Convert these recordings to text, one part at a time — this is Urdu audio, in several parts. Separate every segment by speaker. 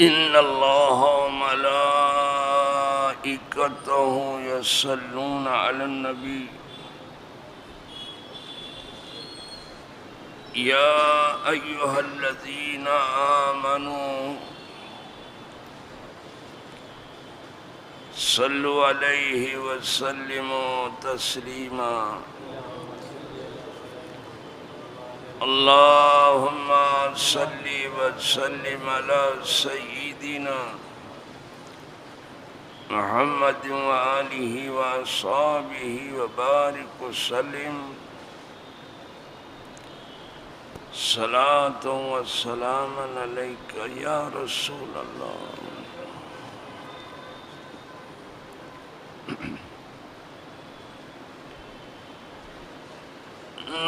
Speaker 1: إن الله وملائكته يصلون على النبي يا أيها الذين آمنوا صلوا عليه وسلموا تسليما اللهم صل وسلم على سيدنا محمد وآله وأصحابه وبارك وسلم صلاة وسلام عليك يا رسول الله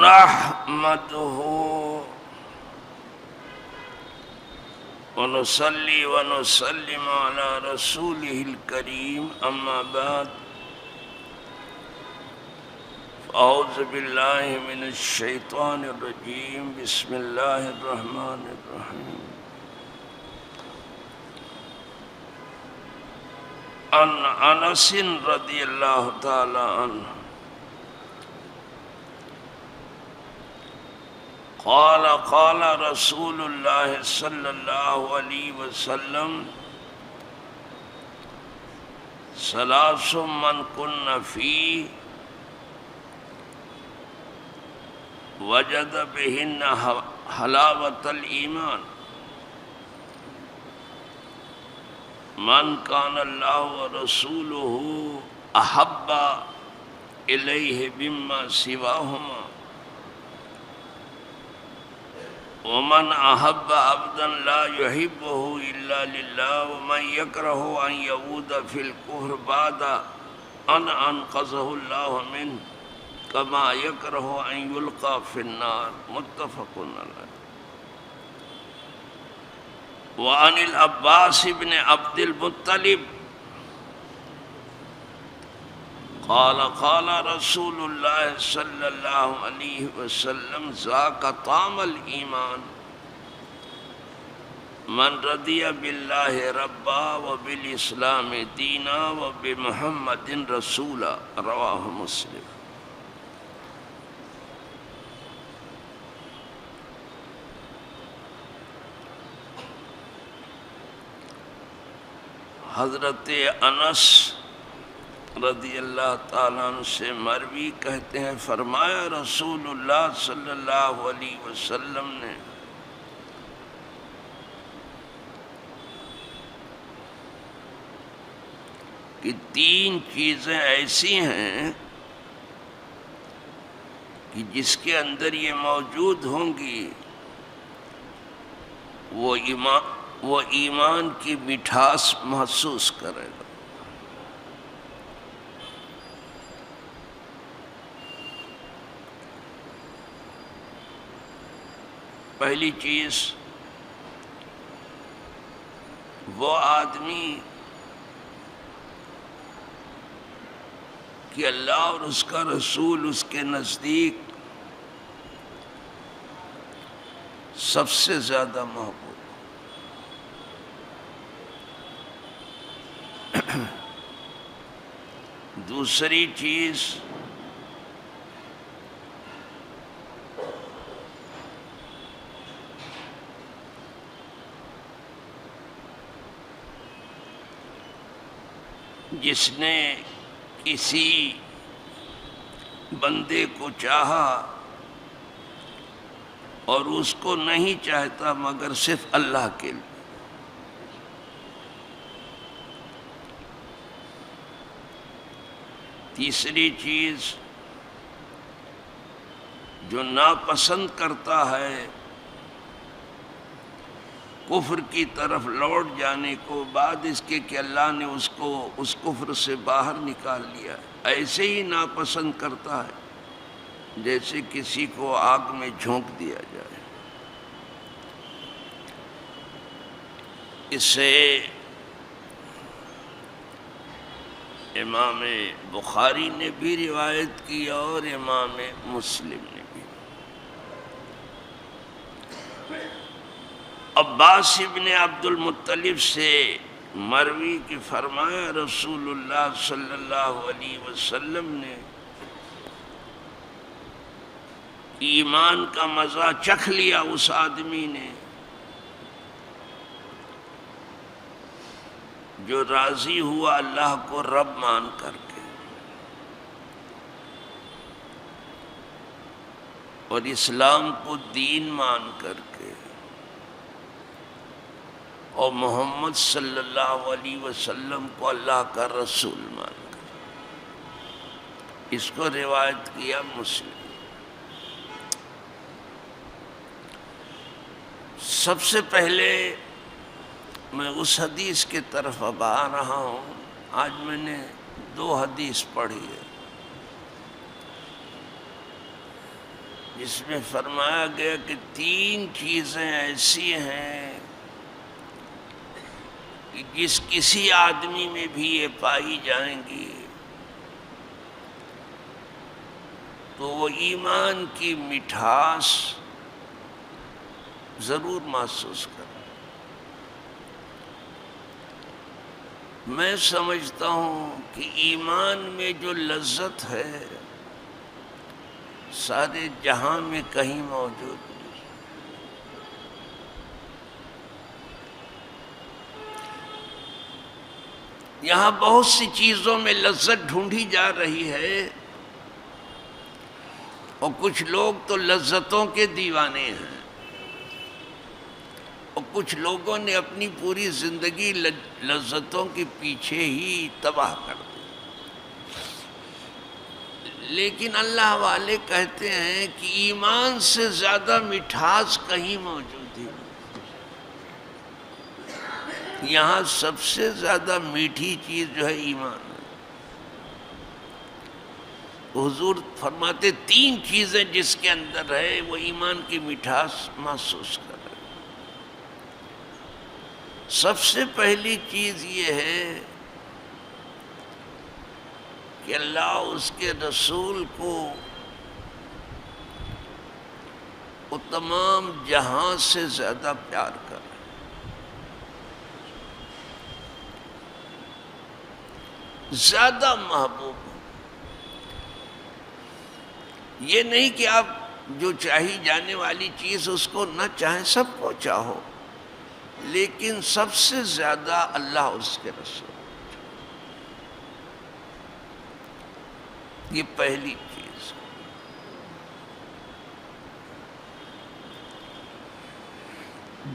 Speaker 1: نحمده ونصلي ونسلم على رسوله الكريم أما بعد أعوذ بالله من الشيطان الرجيم بسم الله الرحمن الرحيم عن أنس رضي الله تعالى عنه قال قال رسول الله صلى الله عليه وسلم ثلاث من كن فيه وجد بهن حلاوة الإيمان من كان الله ورسوله أحب إليه مما سواهما ومن أحب عبدا لا يحبه إلا لله ومن يكره أن يعود في الكفر بعد أن أنقذه الله منه كما يكره أن يلقى في النار متفق عليه. وعن العباس بن عبد المطلب قال قال رسول الله صلى الله عليه وسلم ذاك طعم الإيمان من رضي بالله ربا وبالإسلام دينا وبمحمد رسولا رواه مسلم. حضرت انس رضی اللہ تعالیٰ عنہ سے مروی کہتے ہیں فرمایا رسول اللہ صلی اللہ علیہ وسلم نے کہ تین چیزیں ایسی ہیں کہ جس کے اندر یہ موجود ہوں گی وہ ایمان کی مٹھاس محسوس کرے گا. پہلی چیز وہ آدمی کہ اللہ اور اس کا رسول اس کے نزدیک سب سے زیادہ محبوب. دوسری چیز جس نے کسی بندے کو چاہا اور اس کو نہیں چاہتا مگر صرف اللہ کے لیے. تیسری چیز جو ناپسند کرتا ہے کفر کی طرف لوٹ جانے کو بعد اس کے کہ اللہ نے اس کو اس کفر سے باہر نکال لیا، ایسے ہی ناپسند کرتا ہے جیسے کسی کو آگ میں جھونک دیا جائے. اسے امام بخاری نے بھی روایت کی اور امام مسلم نے بھی. اب عباس ابن عبد المطلب سے مروی کہ فرمایا رسول اللہ صلی اللہ علیہ وسلم نے ایمان کا مزہ چکھ لیا اس آدمی نے جو راضی ہوا اللہ کو رب مان کر کے اور اسلام کو دین مان کر کے اور محمد صلی اللہ علیہ وسلم کو اللہ کا رسول مان کر۔ اس کو روایت کیا مسلم۔ سب سے پہلے میں اس حدیث کی طرف اب آ رہا ہوں۔ آج میں نے 2 حدیث پڑھی ہے جس میں فرمایا گیا کہ 3 چیزیں ایسی ہیں کہ جس کسی آدمی میں بھی یہ پائی جائیں گی تو وہ ایمان کی مٹھاس ضرور محسوس کرے۔ میں سمجھتا ہوں کہ ایمان میں جو لذت ہے سارے جہاں میں کہیں موجود نہیں۔ یہاں بہت سی چیزوں میں لذت ڈھونڈی جا رہی ہے اور کچھ لوگ تو لذتوں کے دیوانے ہیں اور کچھ لوگوں نے اپنی پوری زندگی لذتوں کے پیچھے ہی تباہ کر دی۔ لیکن اللہ والے کہتے ہیں کہ ایمان سے زیادہ مٹھاس کہیں موجود ہے۔ یہاں سب سے زیادہ میٹھی چیز جو ہے ایمان ہے۔ حضور فرماتے 3 چیزیں جس کے اندر ہے وہ ایمان کی مٹھاس محسوس کر۔ سب سے پہلی چیز یہ ہے کہ اللہ اس کے رسول کو وہ تمام جہاں سے زیادہ پیار کرے۔ زیادہ محبوب۔ یہ نہیں کہ آپ جو چاہی جانے والی چیز اس کو نہ چاہیں، سب کو چاہو، لیکن سب سے زیادہ اللہ اس کے رسول۔ یہ پہلی چیز۔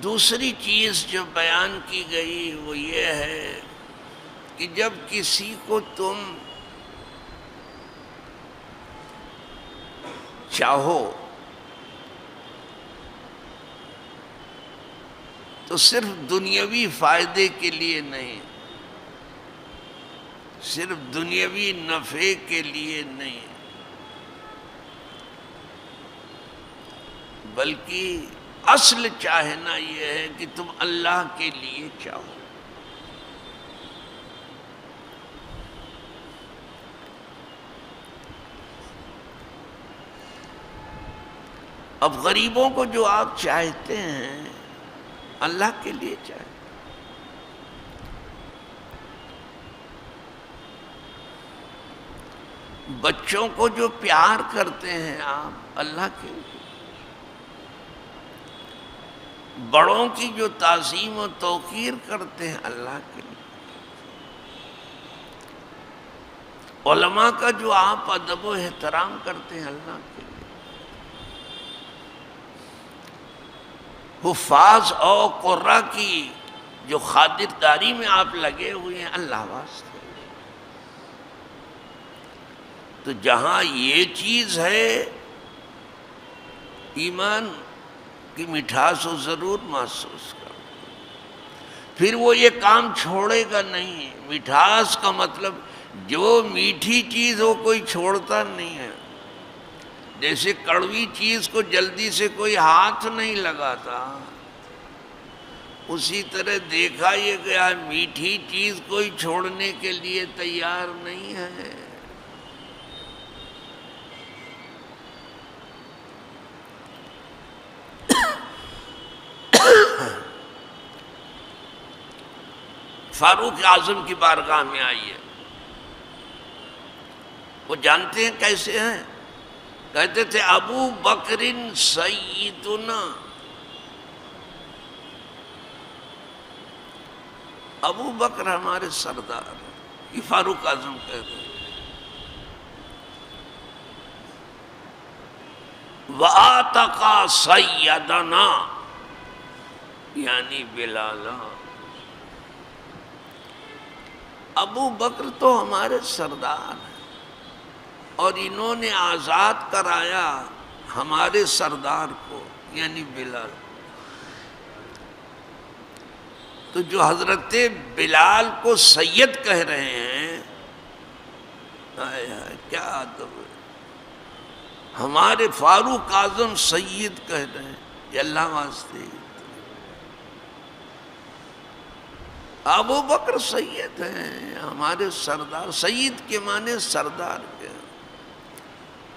Speaker 1: دوسری چیز جو بیان کی گئی وہ یہ ہے کہ جب کسی کو تم چاہو تو صرف دنیاوی فائدے کے لیے نہیں، صرف دنیاوی نفع کے لیے نہیں، بلکہ اصل چاہنا یہ ہے کہ تم اللہ کے لیے چاہو۔ اب غریبوں کو جو آپ چاہتے ہیں اللہ کے لیے چاہتے ہیں، بچوں کو جو پیار کرتے ہیں آپ اللہ کے لیے، بڑوں کی جو تعظیم و توقیر کرتے ہیں اللہ کے لیے، علماء کا جو آپ ادب و احترام کرتے ہیں اللہ کے لیے، حفاظ اور قرہ کی جو خاطرداری میں آپ لگے ہوئے ہیں اللہ واسطے۔ تو جہاں یہ چیز ہے ایمان کی مٹھاس وہ ضرور محسوس کر، پھر وہ یہ کام چھوڑے گا نہیں۔ مٹھاس کا مطلب جو میٹھی چیز ہو کوئی چھوڑتا نہیں ہے، جیسے کڑوی چیز کو جلدی سے کوئی ہاتھ نہیں لگاتا، اسی طرح دیکھا یہ گیا میٹھی چیز کوئی چھوڑنے کے لیے تیار نہیں ہے۔ فاروق اعظم کی بارگاہ میں آئی ہے. وہ جانتے ہیں کیسے ہیں؟ کہتے تھے ابو بکر سیدنا، ابو بکر ہمارے سردار ہیں. یہ فاروق اعظم کہہ رہے ہیں. وَآتَقَا سَيَّدَنَا یعنی بلالا. ابو بکر تو ہمارے سردار ہیں اور انہوں نے آزاد کرایا ہمارے سردار کو یعنی بلال. تو جو حضرت بلال کو سید کہہ رہے ہیں، کیا ادب ہے. ہمارے فاروق اعظم سید کہہ رہے ہیں. یہ اللہ واسطے. ابو بکر سید ہیں ہمارے سردار. سید کے معنی سردار کے.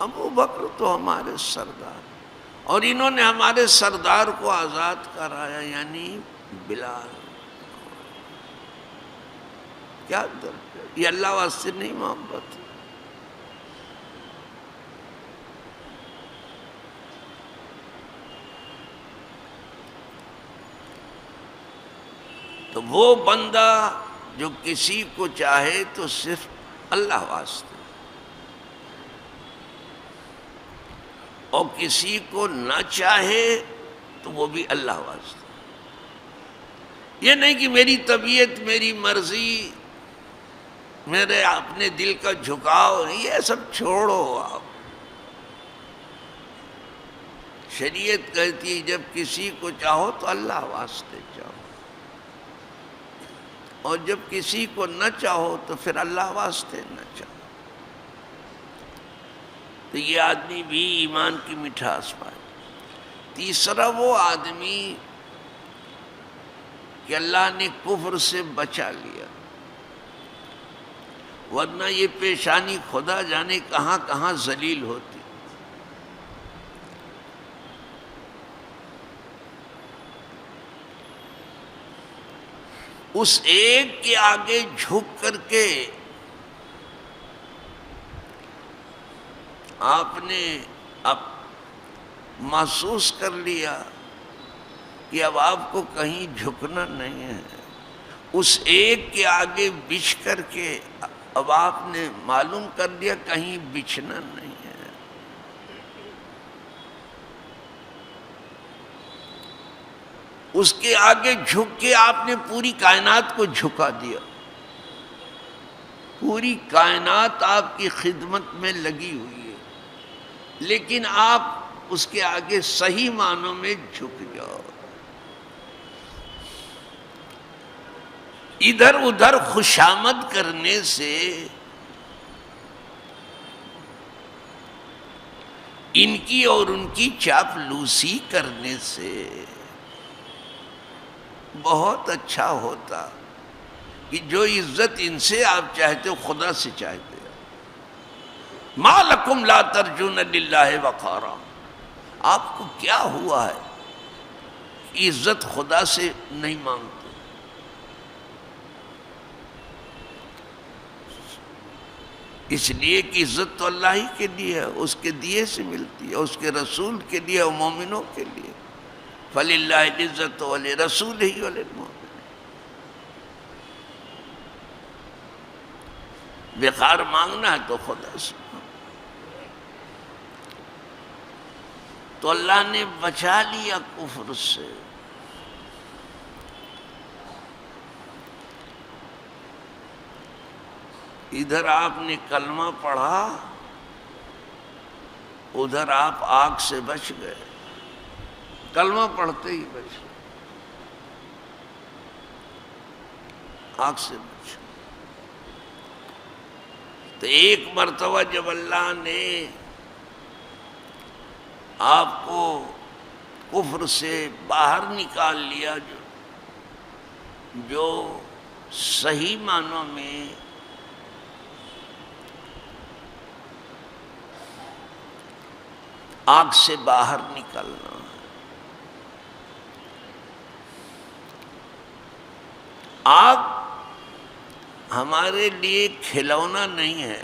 Speaker 1: ابو بکر تو ہمارے سردار، اور انہوں نے ہمارے سردار کو آزاد کرایا یعنی بلال. کیا درد ہے. یہ اللہ واسطے نہیں محبت. تو وہ بندہ جو کسی کو چاہے تو صرف اللہ واسطے، اور کسی کو نہ چاہے تو وہ بھی اللہ واسطے. یہ نہیں کہ میری طبیعت، میری مرضی، میرے اپنے دل کا جھکاؤ، یہ سب چھوڑو آپ. شریعت کہتی ہے جب کسی کو چاہو تو اللہ واسطے چاہو، اور جب کسی کو نہ چاہو تو پھر اللہ واسطے نہ چاہو. تو یہ آدمی بھی ایمان کی مٹھاس پائے. تیسرا وہ آدمی کہ اللہ نے کفر سے بچا لیا، ورنہ یہ پیشانی خدا جانے کہاں کہاں ذلیل ہوتی. اس ایک کے آگے جھک کر کے آپ نے اب محسوس کر لیا کہ اب آپ کو کہیں جھکنا نہیں ہے. اس ایک کے آگے بچھ کر کے اب آپ نے معلوم کر لیا کہیں بچھنا نہیں ہے. اس کے آگے جھک کے آپ نے پوری کائنات کو جھکا دیا. پوری کائنات آپ کی خدمت میں لگی ہوئی ہے، لیکن آپ اس کے آگے صحیح معنوں میں جھک جاؤ. ادھر ادھر خوشامد کرنے سے، ان کی اور ان کی چاپلوسی کرنے سے بہت اچھا ہوتا کہ جو عزت ان سے آپ چاہتے ہو خدا سے چاہتے ہو. ما لکم لا ترجون للہ وقارا. آپ کو کیا ہوا ہے کہ عزت خدا سے نہیں مانگتے؟ اس لیے کہ عزت تو اللہ ہی کے لیے ہے، اس کے دیے سے ملتی ہے، اس کے رسول کے لیے اور مومنوں کے لیے. فَلِلَّهِ الْعِزَّةُ وَلِرَسُولِهِ وَلِلْمُؤْمِنِينَ. بخار مانگنا ہے تو خدا سے. تو اللہ نے بچا لیا کفر سے. ادھر آپ نے کلمہ پڑھا، ادھر آپ آگ سے بچ گئے. کلمہ پڑھتے ہی بچ گئے، آگ سے بچ. تو ایک مرتبہ جب اللہ نے آپ کو کفر سے باہر نکال لیا، جو صحیح معنوں میں آگ سے باہر نکلنا ہے. آگ ہمارے لیے کھلونا نہیں ہے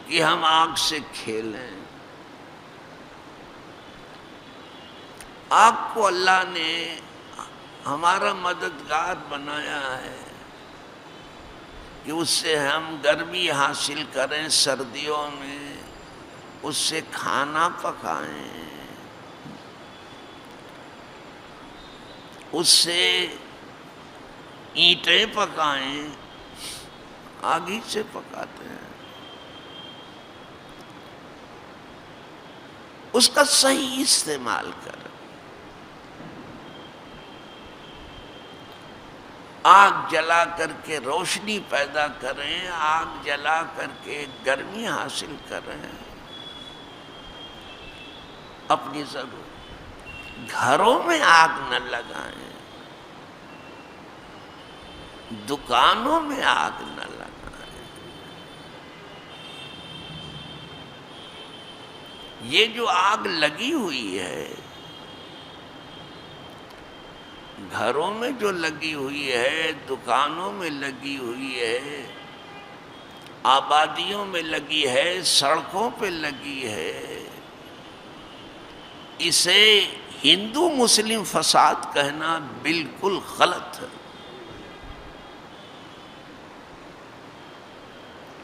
Speaker 1: کہ ہم آگ سے کھیلیں. آگ کو اللہ نے ہمارا مددگار بنایا ہے کہ اس سے ہم گرمی حاصل کریں، سردیوں میں اس سے کھانا پکائیں، اس سے اینٹیں پکائیں، آگ ہی سے پکاتے ہیں. اس کا صحیح استعمال کریں. آگ جلا کر کے روشنی پیدا کریں، آگ جلا کر کے گرمی حاصل کریں. اپنی ضرورت. گھروں میں آگ نہ لگائیں، دکانوں میں آگ نہ لگائیں. یہ جو آگ لگی ہوئی ہے گھروں میں جو لگی ہوئی ہے، دکانوں میں لگی ہوئی ہے، آبادیوں میں لگی ہے، سڑکوں پہ لگی ہے، اسے ہندو مسلم فساد کہنا بالکل غلط ہے.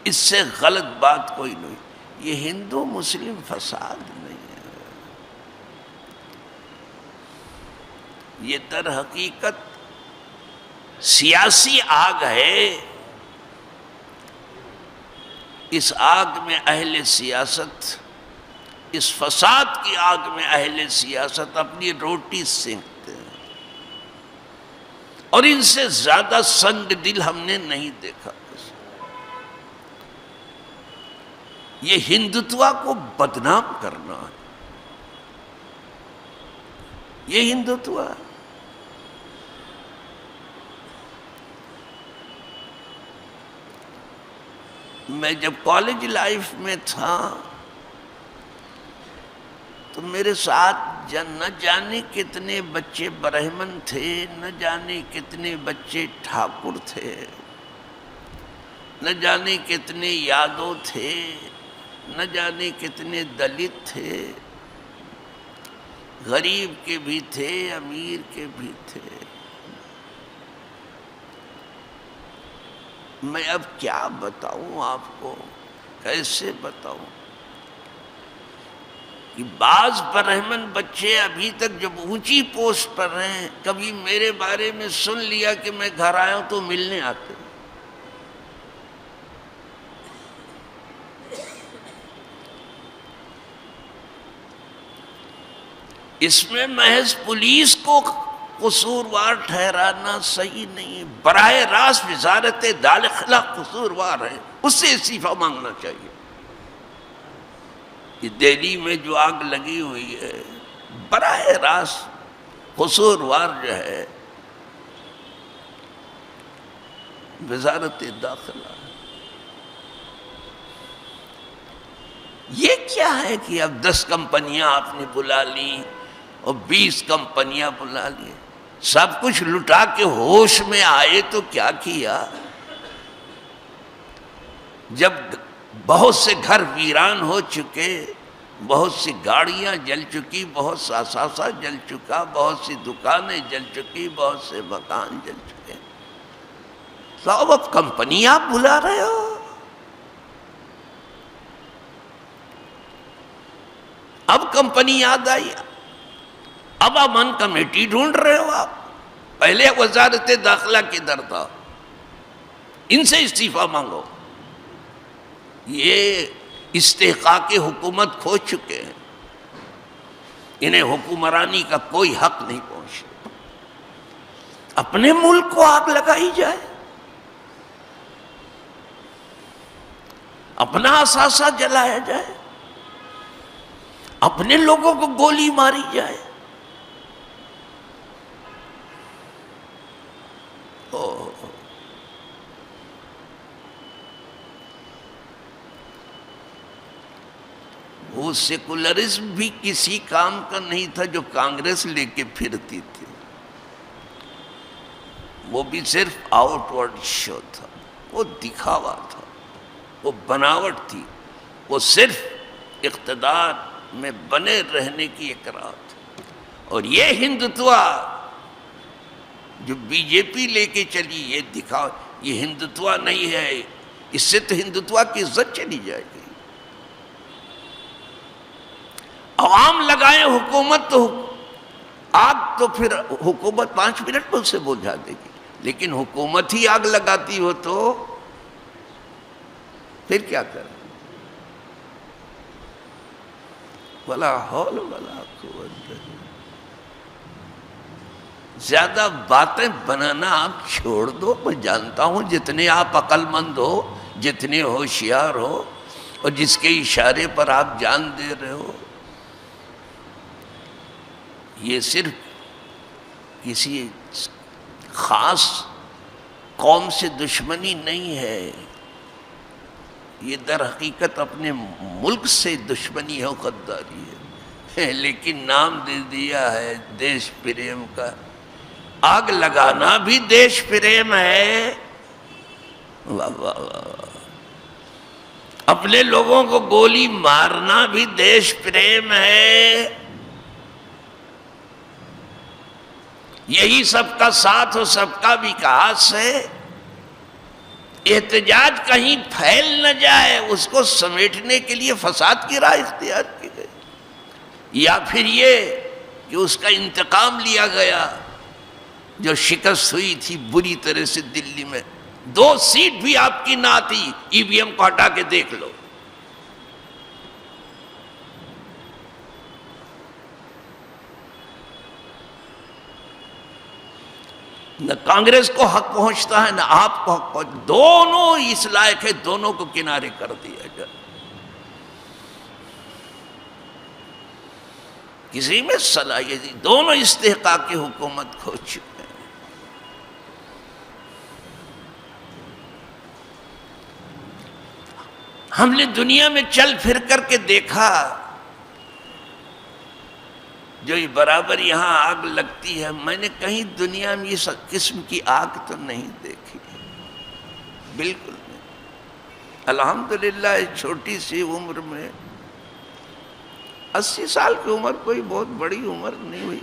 Speaker 1: اس سے غلط بات کوئی نہیں. یہ ہندو مسلم فساد نہیں ہے، یہ در حقیقت سیاسی آگ ہے. اس آگ میں اہل سیاست، اس فساد کی آگ میں اہل سیاست اپنی روٹی سینکتے ہیں، اور ان سے زیادہ سنگ دل ہم نے نہیں دیکھا. یہ ہندوتوا کو بدنام کرنا ہے، یہ ہندوتوا. میں جب کالج لائف میں تھا تو میرے ساتھ نہ جانے کتنے بچے برہمن تھے، نہ جانے کتنے بچے ٹھاکر تھے، نہ جانے کتنے یادو تھے، نہ جانے کتنے دلت تھے، غریب کے بھی تھے، امیر کے بھی تھے. میں اب کیا بتاؤں آپ کو، کیسے بتاؤں کہ بعض برہمن بچے ابھی تک جب اونچی پوسٹ پر ہیں، کبھی میرے بارے میں سن لیا کہ میں گھر آیا ہوں تو ملنے آتے. اس میں محض پولیس کو قصوروار ٹھہرانا صحیح نہیں. براہ راست وزارت داخلہ قصوروار ہے، اس سے استعفیٰ مانگنا چاہیے. کہ دہلی میں جو آگ لگی ہوئی ہے براہ راست قصوروار جو ہے وزارت داخلہ. یہ کیا ہے کہ اب 10 کمپنیاں آپ نے بلا لی اور 20 کمپنیاں بلا لی، سب کچھ لٹا کے ہوش میں آئے تو کیا کیا؟ جب بہت سے گھر ویران ہو چکے، بہت سی گاڑیاں جل چکی، بہت سا اثاثہ جل چکا، بہت سی دکانیں جل چکی، بہت سے مکان جل چکے، تو اب کمپنی آپ بلا رہے ہو؟ اب کمپنی یاد آئی، اب امن کمیٹی ڈھونڈ رہے ہو آپ؟ پہلے وزارت داخلہ کی در تھا، ان سے استعفیٰ مانگو. یہ استحقاق حکومت کھو چکے ہیں، انہیں حکمرانی کا کوئی حق نہیں پہنچا. اپنے ملک کو آگ لگائی جائے، اپنا اثاثہ جلایا جائے، اپنے لوگوں کو گولی ماری جائے. وہ سیکولرزم بھی کسی کام کا نہیں تھا جو کانگریس لے کے پھرتی تھی. وہ بھی صرف آؤٹ ورڈ شو تھا، وہ دکھاوا تھا، وہ بناوٹ تھی، وہ صرف اقتدار میں بنے رہنے کی ایک راہ تھی۔ اور یہ ہندوتوا جو بی جے پی لے کے چلی، یہ دکھاؤ، یہ ہندوتوا نہیں ہے، اس سے تو ہندوتوا کی عزت چلی جائے گی۔ عوام لگائیں حکومت تو آگ تو پھر حکومت 5 منٹ میں اسے بجھا دے گی، لیکن حکومت ہی آگ لگاتی ہو تو پھر کیا کریں؟ ولا حول ولا قوت۔ زیادہ باتیں بنانا آپ چھوڑ دو، میں جانتا ہوں جتنے آپ عقل مند ہو، جتنے ہوشیار ہو، اور جس کے اشارے پر آپ جان دے رہے ہو، یہ صرف کسی خاص قوم سے دشمنی نہیں ہے، یہ در حقیقت اپنے ملک سے دشمنی ہے، غداری ہے، لیکن نام دے دیا ہے دیش پریم کا۔ آگ لگانا بھی دیش پریم ہے، واہ واہ واہ، اپنے لوگوں کو گولی مارنا بھی دیش پریم ہے۔ یہی سب کا ساتھ اور سب کا وکاس ہے۔ احتجاج کہیں پھیل نہ جائے، اس کو سمیٹنے کے لیے فساد کی راہ اختیار کی گئی، یا پھر یہ کہ اس کا انتقام لیا گیا جو شکست ہوئی تھی بری طرح سے دلی میں۔ 2 سیٹ بھی آپ کی نہ آتی، ای وی ایم کو ہٹا کے دیکھ لو۔ نہ کانگریس کو حق پہنچتا ہے، نہ آپ کو حق پہنچتا، دونوں اس لائق ہے، دونوں کو کنارے کر دیا جائے۔ کسی میں صلاحیت، دونوں استحقاق کی حکومت کھو چکے ہیں۔ ہم نے دنیا میں چل پھر کر کے دیکھا، جو برابر یہاں آگ لگتی ہے، میں نے کہیں دنیا میں اس قسم کی آگ تو نہیں دیکھی، بالکل نہیں۔ الحمدللہ اس چھوٹی سی عمر میں 80 سال کی عمر کوئی بہت بڑی عمر نہیں ہوئی۔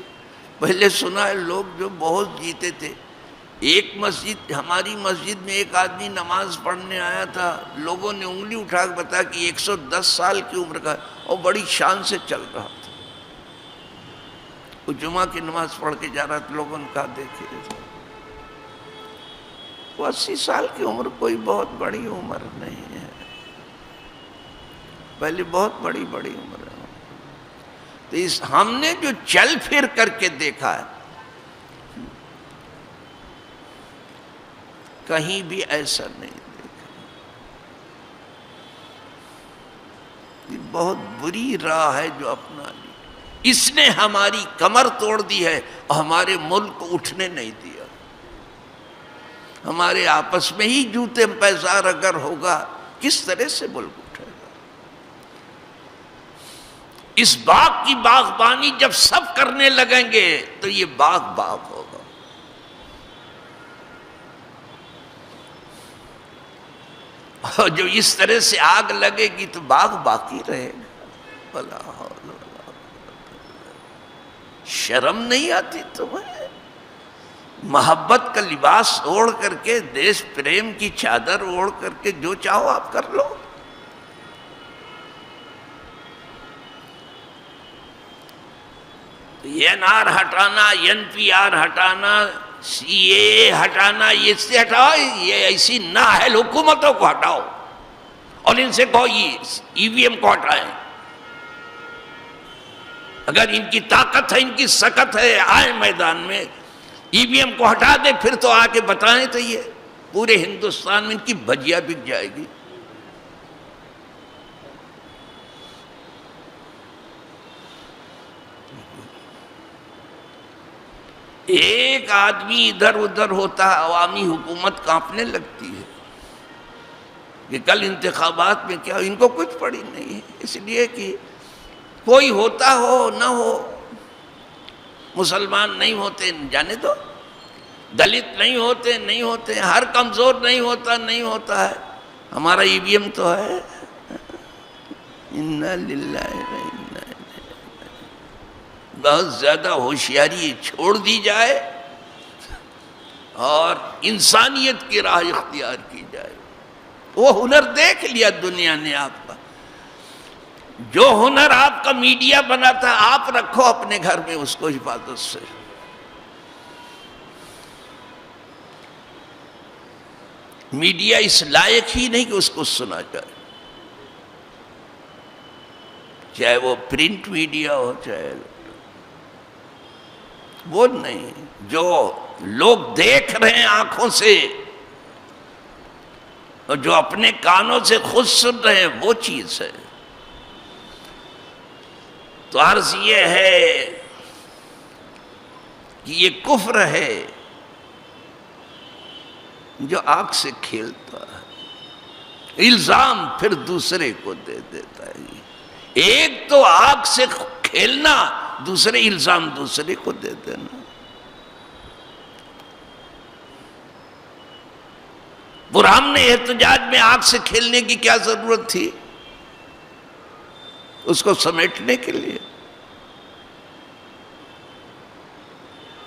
Speaker 1: پہلے سنا ہے لوگ جو بہت جیتے تھے، ایک مسجد، ہماری مسجد میں ایک آدمی نماز پڑھنے آیا تھا، لوگوں نے انگلی اٹھا کے بتایا کہ 110 سال کی عمر کا ہے، اور بڑی شان سے چل رہا تھا۔ وہ جمعہ کی نماز پڑھ کے جا رہا تھا، لوگوں نے کہا دیکھے وہ 80 سال کی عمر کوئی بہت بڑی عمر نہیں ہے، پہلے بہت بڑی بڑی عمر ہے۔ تو ہم نے جو چل پھر کر کے دیکھا ہے، کہیں بھی ایسا نہیں دیکھا۔ یہ بہت بری راہ ہے جو اپنا لی، اس نے ہماری کمر توڑ دی ہے اور ہمارے ملک کو اٹھنے نہیں دیا۔ ہمارے آپس میں ہی جوتے پیزار اگر ہوگا، کس طرح سے ملک اٹھے گا؟ اس باغ کی باغبانی جب سب کرنے لگیں گے تو یہ باغ باغ ہوگا۔ اور جو اس طرح سے آگ لگے گی تو باغ باقی رہے گا۔ ولا حول ولا قوت۔ شرم نہیں آتی تمہیں؟ محبت کا لباس اوڑھ کر کے، دیش پریم کی چادر اوڑھ کر کے جو چاہو آپ کر لو۔ این آر ہٹانا، این پی آر ہٹانا، سی اے ہٹانا، یہ سے ہٹاؤ، یہ ایسی نااہل حکومتوں کو ہٹاؤ اور ان سے کہو یہ ای وی ایم کو ہٹائیں۔ اگر ان کی طاقت ہے، ان کی سکت ہے، آئیں میدان میں، ای وی ایم کو ہٹا دیں، پھر تو آ کے بتائیں تو یہ پورے ہندوستان میں ان کی بھجیا بک جائے گی۔ ایک آدمی ادھر ادھر ہوتا ہے، عوامی حکومت کانپنے لگتی ہے کہ کل انتخابات میں کیا، ان کو کچھ پڑی نہیں ہے، اس لیے کہ کوئی ہوتا ہو نہ ہو، مسلمان نہیں ہوتے، جانے دو۔ دلت نہیں ہوتے، ہر کمزور نہیں ہوتا ہے. ہمارا EVM تو ہے. انا للہ و انا الیہ راجعون. بہت زیادہ ہوشیاری چھوڑ دی جائے اور انسانیت کی راہ اختیار کی جائے. وہ ہنر دیکھ لیا دنیا نے آپ کا. جو ہنر آپ کا میڈیا بناتا ہے آپ رکھو اپنے گھر میں اس کو حفاظت سے. میڈیا اس لائق ہی نہیں کہ اس کو سنا جائے، چاہے وہ پرنٹ میڈیا ہو چاہے وہ نہیں. جو لوگ دیکھ رہے ہیں آنکھوں سے اور جو اپنے کانوں سے خود سن رہے ہیں وہ چیز ہے. تو عرض یہ ہے کہ یہ کفر ہے جو آنکھ سے کھیلتا ہے، الزام پھر دوسرے کو دے دیتا ہے. ایک تو آنکھ سے کھیلنا، دوسرے الزام دوسرے کو دے دینا. برہم نے احتجاج میں آنکھ سے کھیلنے کی کیا ضرورت تھی؟ اس کو سمیٹنے کے لیے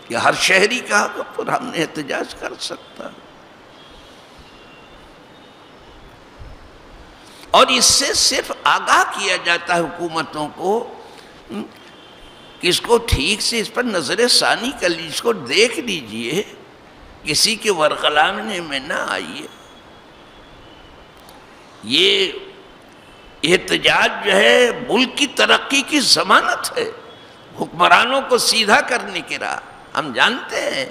Speaker 1: کہ ہر شہری کا حق پر ہم نے احتجاج کر سکتا. اور اس سے صرف آگاہ کیا جاتا ہے حکومتوں کو کہ اس کو ٹھیک سے اس پر نظر ثانی کر لیجیے، اس کو دیکھ لیجئے، کسی کے ورغلانے میں نہ آئیے. یہ احتجاج جو ہے ملک کی ترقی کی ضمانت ہے، حکمرانوں کو سیدھا کرنے کی راہ. ہم جانتے ہیں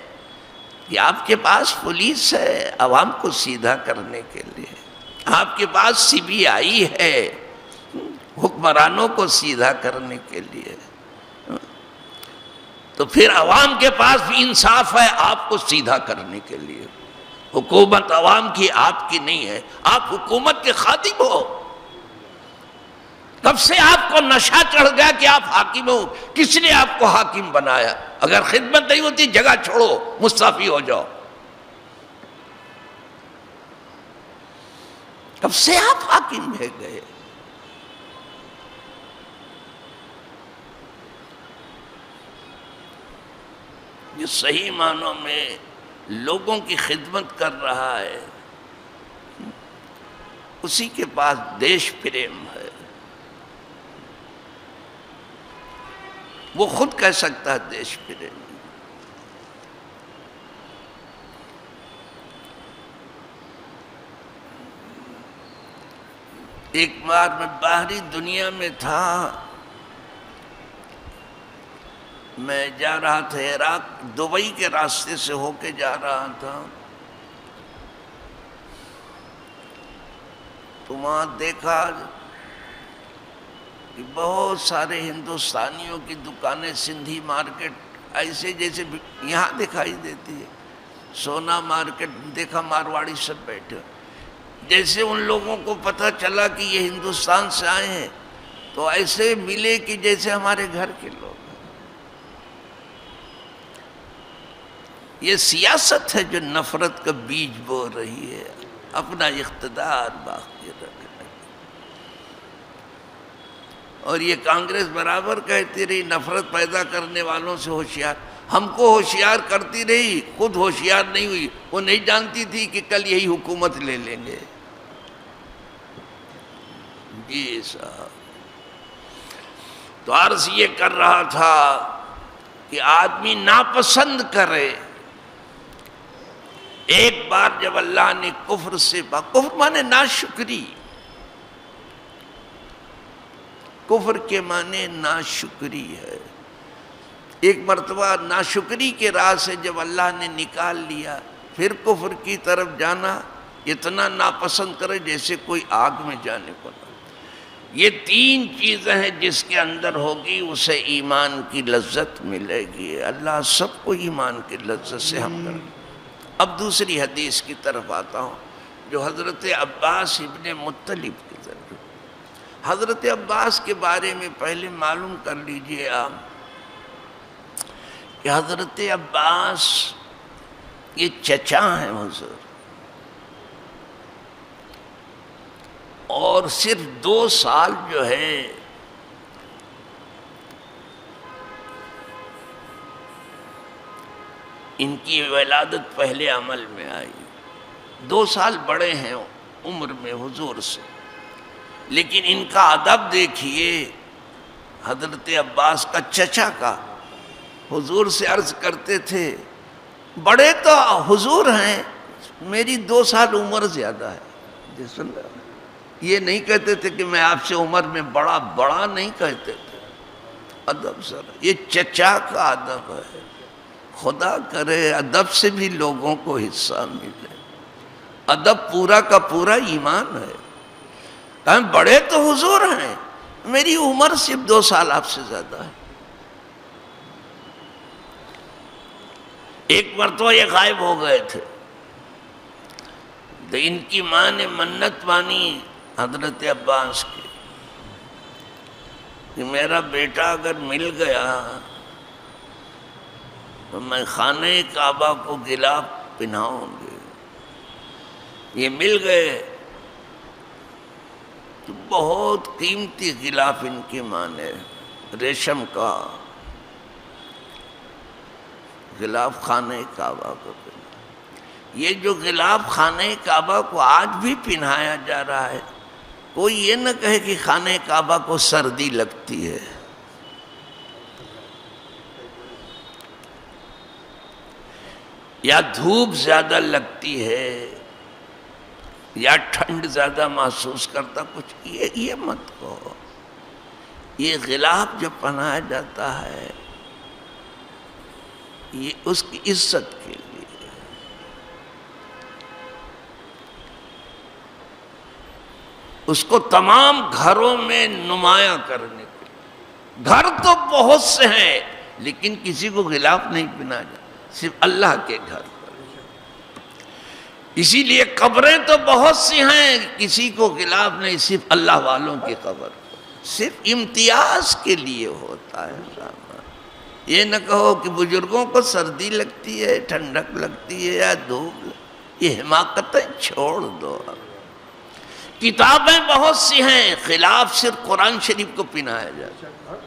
Speaker 1: کہ آپ کے پاس پولیس ہے عوام کو سیدھا کرنے کے لیے، آپ کے پاس CBI ہے حکمرانوں کو سیدھا کرنے کے لیے، تو پھر عوام کے پاس بھی انصاف ہے آپ کو سیدھا کرنے کے لیے. حکومت عوام کی آپ کی نہیں ہے، آپ حکومت کے خادم ہو. کب سے آپ کو نشہ چڑھ گیا کہ آپ حاکم ہو؟ کس نے آپ کو حاکم بنایا؟ اگر خدمت نہیں ہوتی جگہ چھوڑو، مستعفی ہو جاؤ. کب سے آپ حاکم ہے گئے؟ یہ صحیح معنوں میں لوگوں کی خدمت کر رہا ہے، اسی کے پاس دیش پریم ہے. وہ خود کہہ سکتا ہے دیش پریم. ایک بار میں باہری دنیا میں تھا، میں جا رہا تھا عراق، دبئی کے راستے سے ہو کے جا رہا تھا، تو وہاں دیکھا کہ بہت سارے ہندوستانیوں کی دکانیں، سندھی مارکیٹ ایسے جیسے یہاں دکھائی دیتی ہے. سونا مارکیٹ دیکھا، مارواڑی سب بیٹھے. جیسے ان لوگوں کو پتہ چلا کہ یہ ہندوستان سے آئے ہیں تو ایسے ملے کہ جیسے ہمارے گھر کے لوگ. یہ سیاست ہے جو نفرت کا بیج بو رہی ہے، اپنا اقتدار باقی رکھنے. اور یہ کانگریس برابر کہتی رہی نفرت پیدا کرنے والوں سے ہوشیار. ہم کو ہوشیار کرتی رہی، خود ہوشیار نہیں ہوئی. وہ نہیں جانتی تھی کہ کل یہی حکومت لے لیں گے. جی صاحب. تو عرض یہ کر رہا تھا کہ آدمی ناپسند کرے. ایک بار جب اللہ نے کفر سے کفر مانے ناشکری، کفر کے معنی ناشکری ہے. ایک مرتبہ ناشکری کے راہ سے جب اللہ نے نکال لیا، پھر کفر کی طرف جانا اتنا ناپسند کرے جیسے کوئی آگ میں جانے کو نہ. یہ تین چیزیں ہیں جس کے اندر ہوگی اسے ایمان کی لذت ملے گی. اللہ سب کو ایمان کی لذت سے ہم کریں. اب دوسری حدیث کی طرف آتا ہوں جو حضرت عباس ابن مطلب کی طرف. حضرت عباس کے بارے میں پہلے معلوم کر لیجئے آپ کہ حضرت عباس یہ چچا ہیں حضور، اور صرف 2 سال جو ہے ان کی ولادت پہلے عمل میں آئی، 2 سال بڑے ہیں عمر میں حضور سے، لیکن ان کا ادب دیکھیے، حضرت عباس کا چچا کا، حضور سے عرض کرتے تھے بڑے تو حضور ہیں، میری 2 سال عمر زیادہ ہے، جی سن رہے ہیں؟ یہ نہیں کہتے تھے کہ میں آپ سے عمر میں بڑا نہیں کہتے تھے، ادب سر، یہ چچا کا ادب ہے، خدا کرے ادب سے بھی لوگوں کو حصہ ملے، ادب پورا کا پورا ایمان ہے، کہیں بڑے تو حضور ہیں، میری عمر صرف 2 سال آپ سے زیادہ ہے۔ ایک مرتبہ یہ غائب ہو گئے تھے، تو ان کی ماں نے منت مانی حضرت عباس کی کہ میرا بیٹا اگر مل گیا تو میں خانہ کعبہ کو غلاف پہناؤں گی، یہ مل گئے تو بہت قیمتی غلاف ان کی ماں نے ریشم کا غلاف خانہ کعبہ کو پہنا۔ یہ جو غلاف خانہ کعبہ کو آج بھی پہنایا جا رہا ہے، کوئی یہ نہ کہے کہ خانہ کعبہ کو سردی لگتی ہے، یا دھوپ زیادہ لگتی ہے، یا ٹھنڈ زیادہ محسوس کرتا، کچھ یہ مت کہو۔ یہ غلاف جو پہنایا جاتا ہے یہ اس کی عزت کے لیے، اس کو تمام گھروں میں نمایاں کرنے کے لیے۔ گھر تو بہت سے ہیں لیکن کسی کو غلاف نہیں پہنایا جاتا، صرف اللہ کے گھر پر۔ اسی لیے قبریں تو بہت سی ہیں، کسی کو غلاف نہیں، صرف اللہ والوں کی قبر پر، صرف امتیاز کے لیے ہوتا ہے۔ یہ نہ کہو کہ بزرگوں کو سردی لگتی ہے، ٹھنڈک لگتی ہے یا دھوپ، یہ حماقتیں چھوڑ دو۔ کتابیں بہت سی ہیں، خلاف صرف قرآن شریف کو پہنایا جاتا ہے،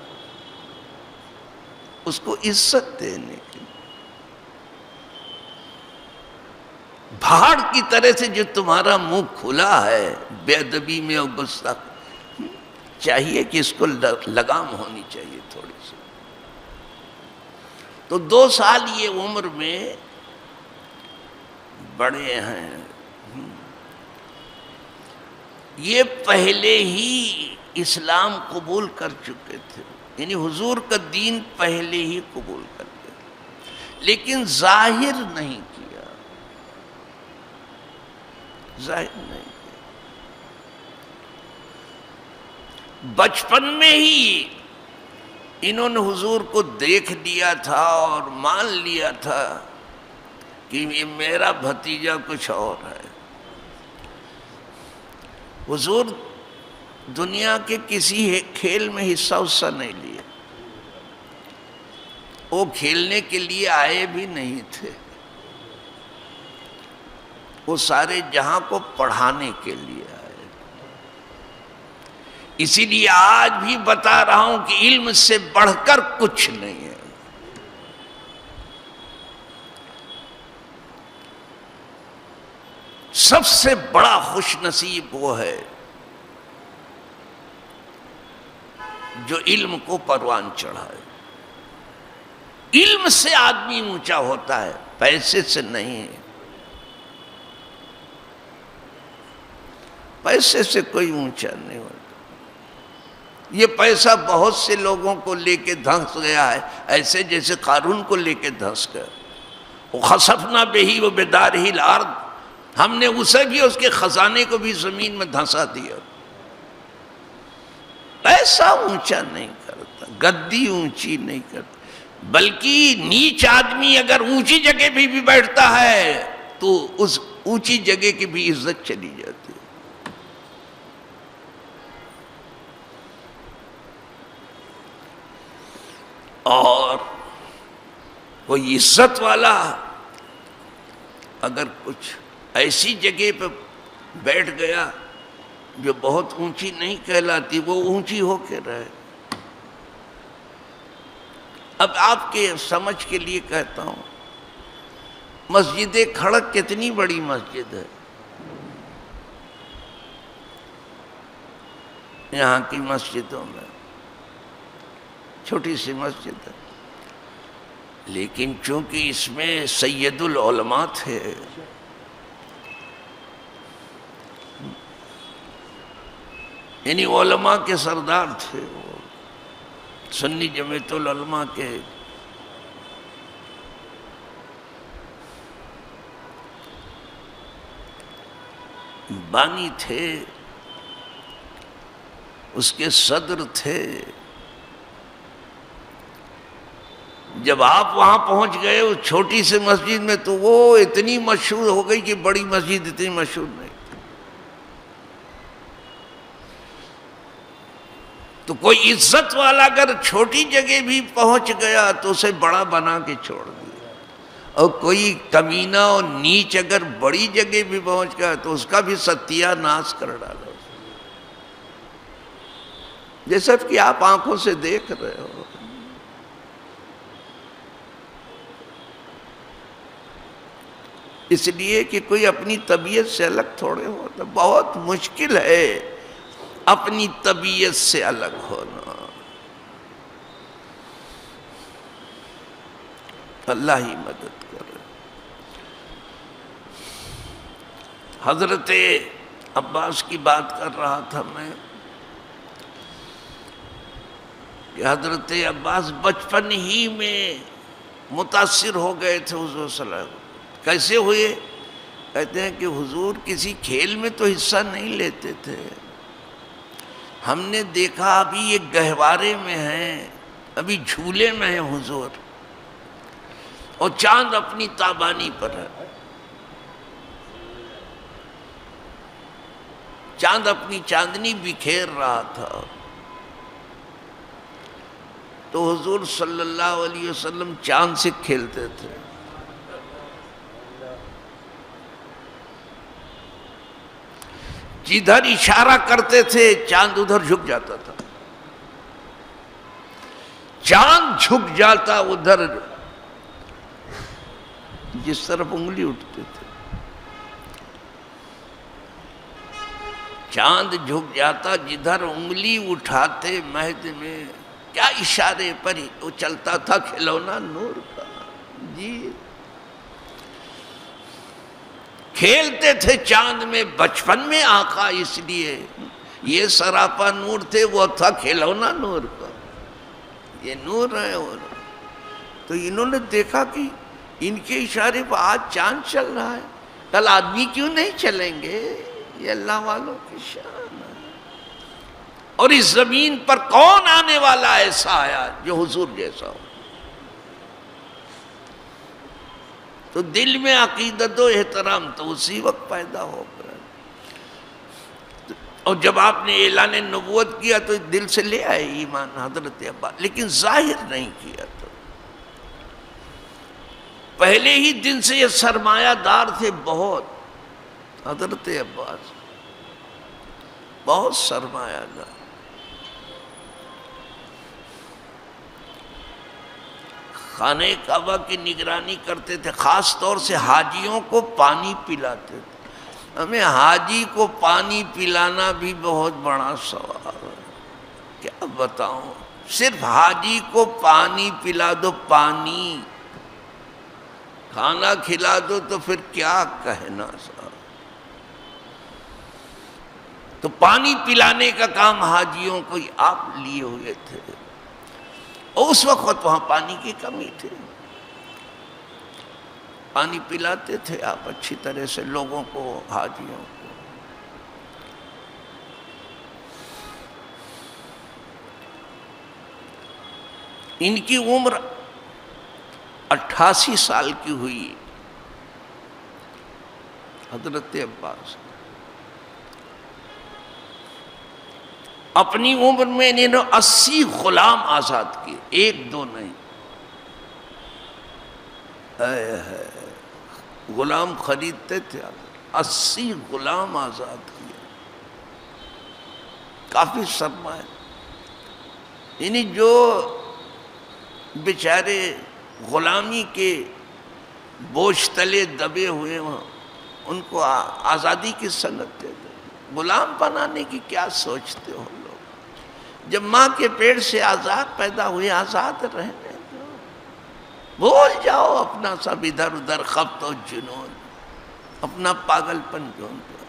Speaker 1: اس کو عزت دینے کے لیے۔ بھاڑ کی طرح سے جو تمہارا منہ کھلا ہے بے ادبی میں اور گستاخی، چاہیے کہ اس کو لگام ہونی چاہیے تھوڑی سی۔ تو 2 سال یہ عمر میں بڑے ہیں، یہ پہلے ہی اسلام قبول کر چکے تھے، یعنی حضور کا دین پہلے ہی قبول کر لیا، لیکن ظاہر نہیں کیا، ظاہر نہیں کیا۔ بچپن میں ہی انہوں نے حضور کو دیکھ لیا تھا اور مان لیا تھا کہ یہ میرا بھتیجا کچھ اور ہے۔ حضور دنیا کے کسی کھیل میں حصہ نہیں لیا، وہ کھیلنے کے لیے آئے بھی نہیں تھے، وہ سارے جہاں کو پڑھانے کے لیے آئے۔ اسی لیے آج بھی بتا رہا ہوں کہ علم سے بڑھ کر کچھ نہیں ہے۔ سب سے بڑا خوش نصیب وہ ہے جو علم کو پروان چڑھائے۔ علم سے آدمی اونچا ہوتا ہے، پیسے سے نہیں۔ پیسے سے کوئی اونچا نہیں ہوتا۔ یہ پیسہ بہت سے لوگوں کو لے کے دھنس گیا ہے، ایسے جیسے قارون کو لے کے دھنس گیا۔ وَخَسَفْنَا بِهِ وَبِدَارِهِ الْأَرْضِ، ہم نے اسے بھی، اس کے خزانے کو بھی زمین میں دھنسا دیا۔ پیسہ اونچا نہیں کرتا، گدی اونچی نہیں کرتا، بلکہ نیچ آدمی اگر اونچی جگہ بھی بیٹھتا ہے تو اس اونچی جگہ کی بھی عزت چلی جاتی ہے۔ اور کوئی عزت والا اگر کچھ ایسی جگہ پہ بیٹھ گیا جو بہت اونچی نہیں کہلاتی، وہ اونچی ہو کے رہے۔ اب آپ کے سمجھ کے لیے کہتا ہوں، مسجد کھڑک کتنی بڑی مسجد ہے، یہاں کی مسجدوں میں چھوٹی سی مسجد ہے، لیکن چونکہ اس میں سید العلماء تھے، یعنی علماء کے سردار تھے، وہ سنی جمعیت العلماء کے بانی تھے، اس کے صدر تھے۔ جب آپ وہاں پہنچ گئے اس چھوٹی سی مسجد میں، تو وہ اتنی مشہور ہو گئی کہ بڑی مسجد اتنی مشہور نہیں۔ تو کوئی عزت والا اگر چھوٹی جگہ بھی پہنچ گیا تو اسے بڑا بنا کے چھوڑ دیا، اور کوئی کمینہ اور نیچ اگر بڑی جگہ بھی پہنچ گیا تو اس کا بھی ستیہ ناش کر ڈالا، جیسا کہ آپ آنکھوں سے دیکھ رہے ہو۔ اس لیے کہ کوئی اپنی طبیعت سے الگ تھوڑے ہوتا، بہت مشکل ہے اپنی طبیعت سے الگ ہونا، اللہ ہی مدد کرے۔ حضرت عباس کی بات کر رہا تھا میں کہ حضرت عباس بچپن ہی میں متاثر ہو گئے تھے حضور صلی اللہ علیہ وسلم۔ کیسے ہوئے؟ کہتے ہیں کہ حضور کسی کھیل میں تو حصہ نہیں لیتے تھے، ہم نے دیکھا ابھی یہ گہوارے میں ہیں، ابھی جھولے میں ہیں حضور، اور چاند اپنی تابانی پر ہے، چاند اپنی چاندنی بکھیر رہا تھا، تو حضور صلی اللہ علیہ وسلم چاند سے کھیلتے تھے۔ جدھر اشارہ کرتے تھے چاند ادھر جھک جاتا تھا، چاند جھک جاتا ادھر جس طرف انگلی اٹھتے تھے، چاند جھک جاتا جدھر انگلی اٹھاتے مہد میں، کیا اشارے پر ہی وہ چلتا تھا کھلونا نور کا۔ جی کھیلتے تھے چاند میں بچپن میں آقا، اس لیے یہ سراپا نور تھے، وہ تھا کھلونا نور کا، یہ نور ہے۔ تو انہوں نے دیکھا کہ ان کے اشارے پر آج چاند چل رہا ہے، کل آدمی کیوں نہیں چلیں گے؟ یہ اللہ والوں کی شان ہے۔ اور اس زمین پر کون آنے والا ایسا آیا جو حضور جیسا ہو؟ تو دل میں عقیدت و احترام تو اسی وقت پیدا ہو گیا، اور جب آپ نے اعلان نبوت کیا تو دل سے لے آئے ایمان حضرت عباس، لیکن ظاہر نہیں کیا تھا۔ پہلے ہی دن سے یہ سرمایہ دار تھے بہت، حضرت عباس بہت سرمایہ دار۔ خانہ کعبہ کی نگرانی کرتے تھے، خاص طور سے حاجیوں کو پانی پلاتے تھے۔ ہمیں حاجی کو پانی پلانا بھی بہت بڑا سوال ہے، کیا بتاؤں، صرف حاجی کو پانی پلا دو، پانی، کھانا کھلا دو تو پھر کیا کہنا صاحب۔ تو پانی پلانے کا کام حاجیوں کو آپ لیے ہوئے تھے، اور اس وقت وہاں پانی کی کمی تھی، پانی پلاتے تھے آپ اچھی طرح سے لوگوں کو، حاجیوں کو۔ ان کی عمر 88 سال کی ہوئی حضرت عباس۔ اپنی عمر میں انہوں نے 80 غلام آزاد کیے، ایک دو نہیں۔ غلام خریدتے تھے، 80 غلام آزاد کیے، کافی سرمایہ. یعنی جو بیچارے غلامی کے بوجھ تلے دبے ہوئے ہیں ان کو آزادی کی سنت دے دو. غلام بنانے کی کیا سوچتے ہو لوگ؟ جب ماں کے پیٹ سے آزاد پیدا ہوئے، آزاد رہنے دو، بھول جاؤ اپنا سب ادھر ادھر خبط و جنون، اپنا پاگل پن جون دو.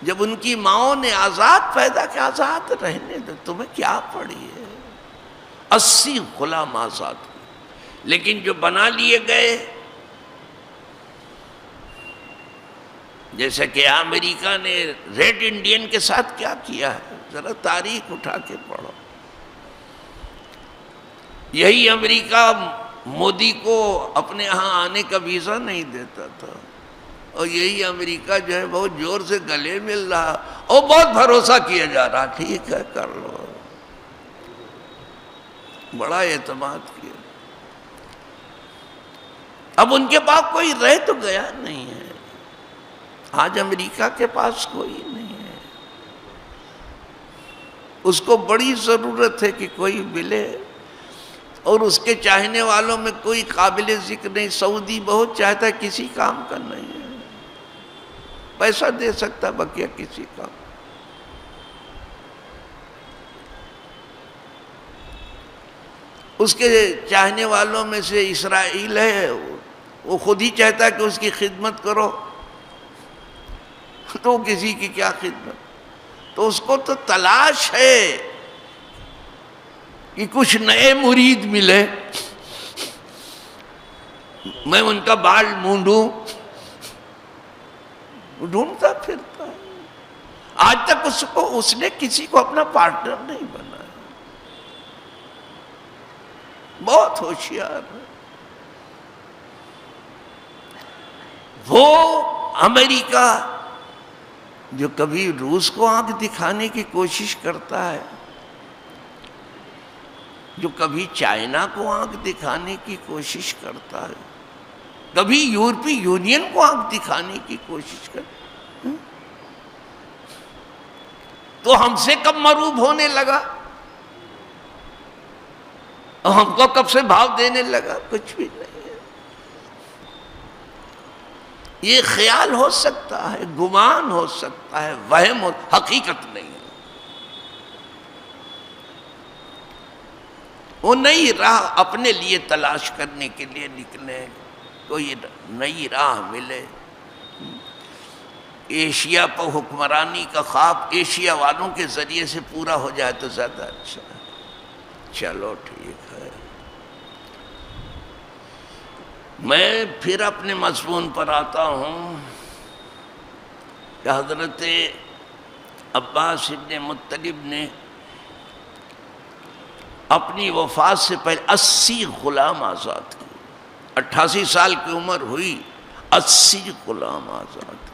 Speaker 1: جب ان کی ماؤں نے آزاد پیدا کیا، آزاد رہنے دو، تمہیں کیا پڑی ہے؟ 80 غلام آزاد ہوئے. لیکن جو بنا لیے گئے، جیسا کہ امریکہ نے ریڈ انڈین کے ساتھ کیا کیا ہے، ذرا تاریخ اٹھا کے پڑھو. یہی امریکہ مودی کو اپنے ہاں آنے کا ویزا نہیں دیتا تھا، اور یہی امریکہ جو ہے بہت زور سے گلے مل رہا اور بہت بھروسہ کیا جا رہا، ٹھیک ہے کر لو، بڑا اعتماد کیا. اب ان کے پاس کوئی رہ تو گیا نہیں ہے. آج امریکہ کے پاس کوئی نہیں ہے. اس کو بڑی ضرورت ہے کہ کوئی ملے، اور اس کے چاہنے والوں میں کوئی قابل ذکر نہیں. سعودی بہت چاہتا ہے، کسی کام کا نہیں ہے، پیسہ دے سکتا بقیہ کسی کا. اس کے چاہنے والوں میں سے اسرائیل ہے، وہ خود ہی چاہتا ہے کہ اس کی خدمت کرو، تو کسی کی کیا خدمت. تو اس کو تو تلاش ہے کہ کچھ نئے مرید ملے، میں ان کا بال مونڈوں، ڈھونڈتا پھرتا ہے. آج تک اس نے کسی کو اپنا پارٹنر نہیں بنایا. بہت ہوشیار ہے وہ امریکہ جو کبھی روس کو آنکھ دکھانے کی کوشش کرتا ہے، جو کبھی چائنا کو آنکھ دکھانے کی کوشش کرتا ہے، کبھی یورپی یونین کو آنکھ دکھانے کی کوشش کرتا ہے، تو ہم سے کب مروب ہونے لگا، اور ہم کو کب سے بھاؤ دینے لگا؟ کچھ بھی نہیں ہے. یہ خیال ہو سکتا ہے، گمان ہو سکتا ہے، وہم حقیقت نہیں ہے. وہ نئی راہ اپنے لیے تلاش کرنے کے لیے نکلے، کوئی نئی راہ ملے. ایشیا پر حکمرانی کا خواب ایشیا والوں کے ذریعے سے پورا ہو جائے تو زیادہ اچھا ہے. چلو ٹھیک ہے. میں پھر اپنے مضمون پر آتا ہوں کہ حضرت عباس ابن مطلب نے اپنی وفات سے پہلے 80 غلام آزاد کیے. 88 سال کی عمر ہوئی، 80 غلام آزاد.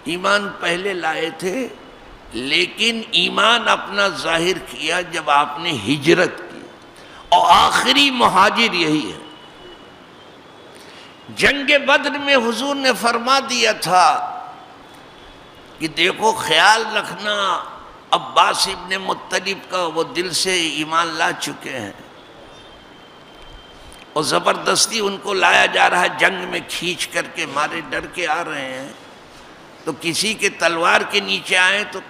Speaker 1: ایمان پہلے لائے تھے، لیکن ایمان اپنا ظاہر کیا جب آپ نے ہجرت کی، اور آخری مہاجر یہی ہے. جنگ بدر میں حضور نے فرما دیا تھا کہ دیکھو خیال رکھنا عباس ابن مطلب کا، وہ دل سے ایمان لا چکے ہیں اور زبردستی ان کو لایا جا رہا ہے، جنگ میں کھینچ کر کے مارے ڈر کے آ رہے ہیں. تو کسی کے تلوار کے نیچے آئیں تو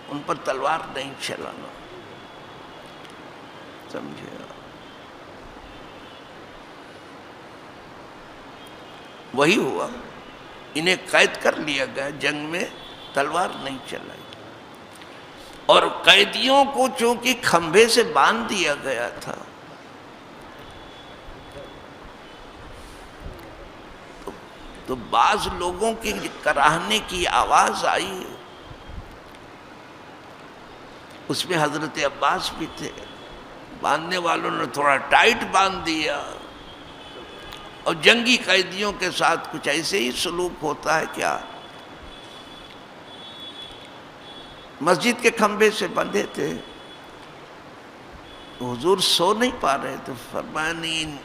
Speaker 1: ان پر تلوار نہیں چلانا، سمجھے؟ وہی ہوا، انہیں قید کر لیا گیا، جنگ میں تلوار نہیں چلائی. اور قیدیوں کو چونکہ کھمبے سے باندھ دیا گیا تھا، تو بعض لوگوں کی کراہنے کی آواز آئی، اس میں حضرت عباس بھی تھے. باندھنے والوں نے تھوڑا ٹائٹ باندھ دیا، اور جنگی قیدیوں کے ساتھ کچھ ایسے ہی سلوک ہوتا ہے کیا. مسجد کے کھمبے سے بندھے تھے، حضور سو نہیں پا رہے تو فرمایا نہیں،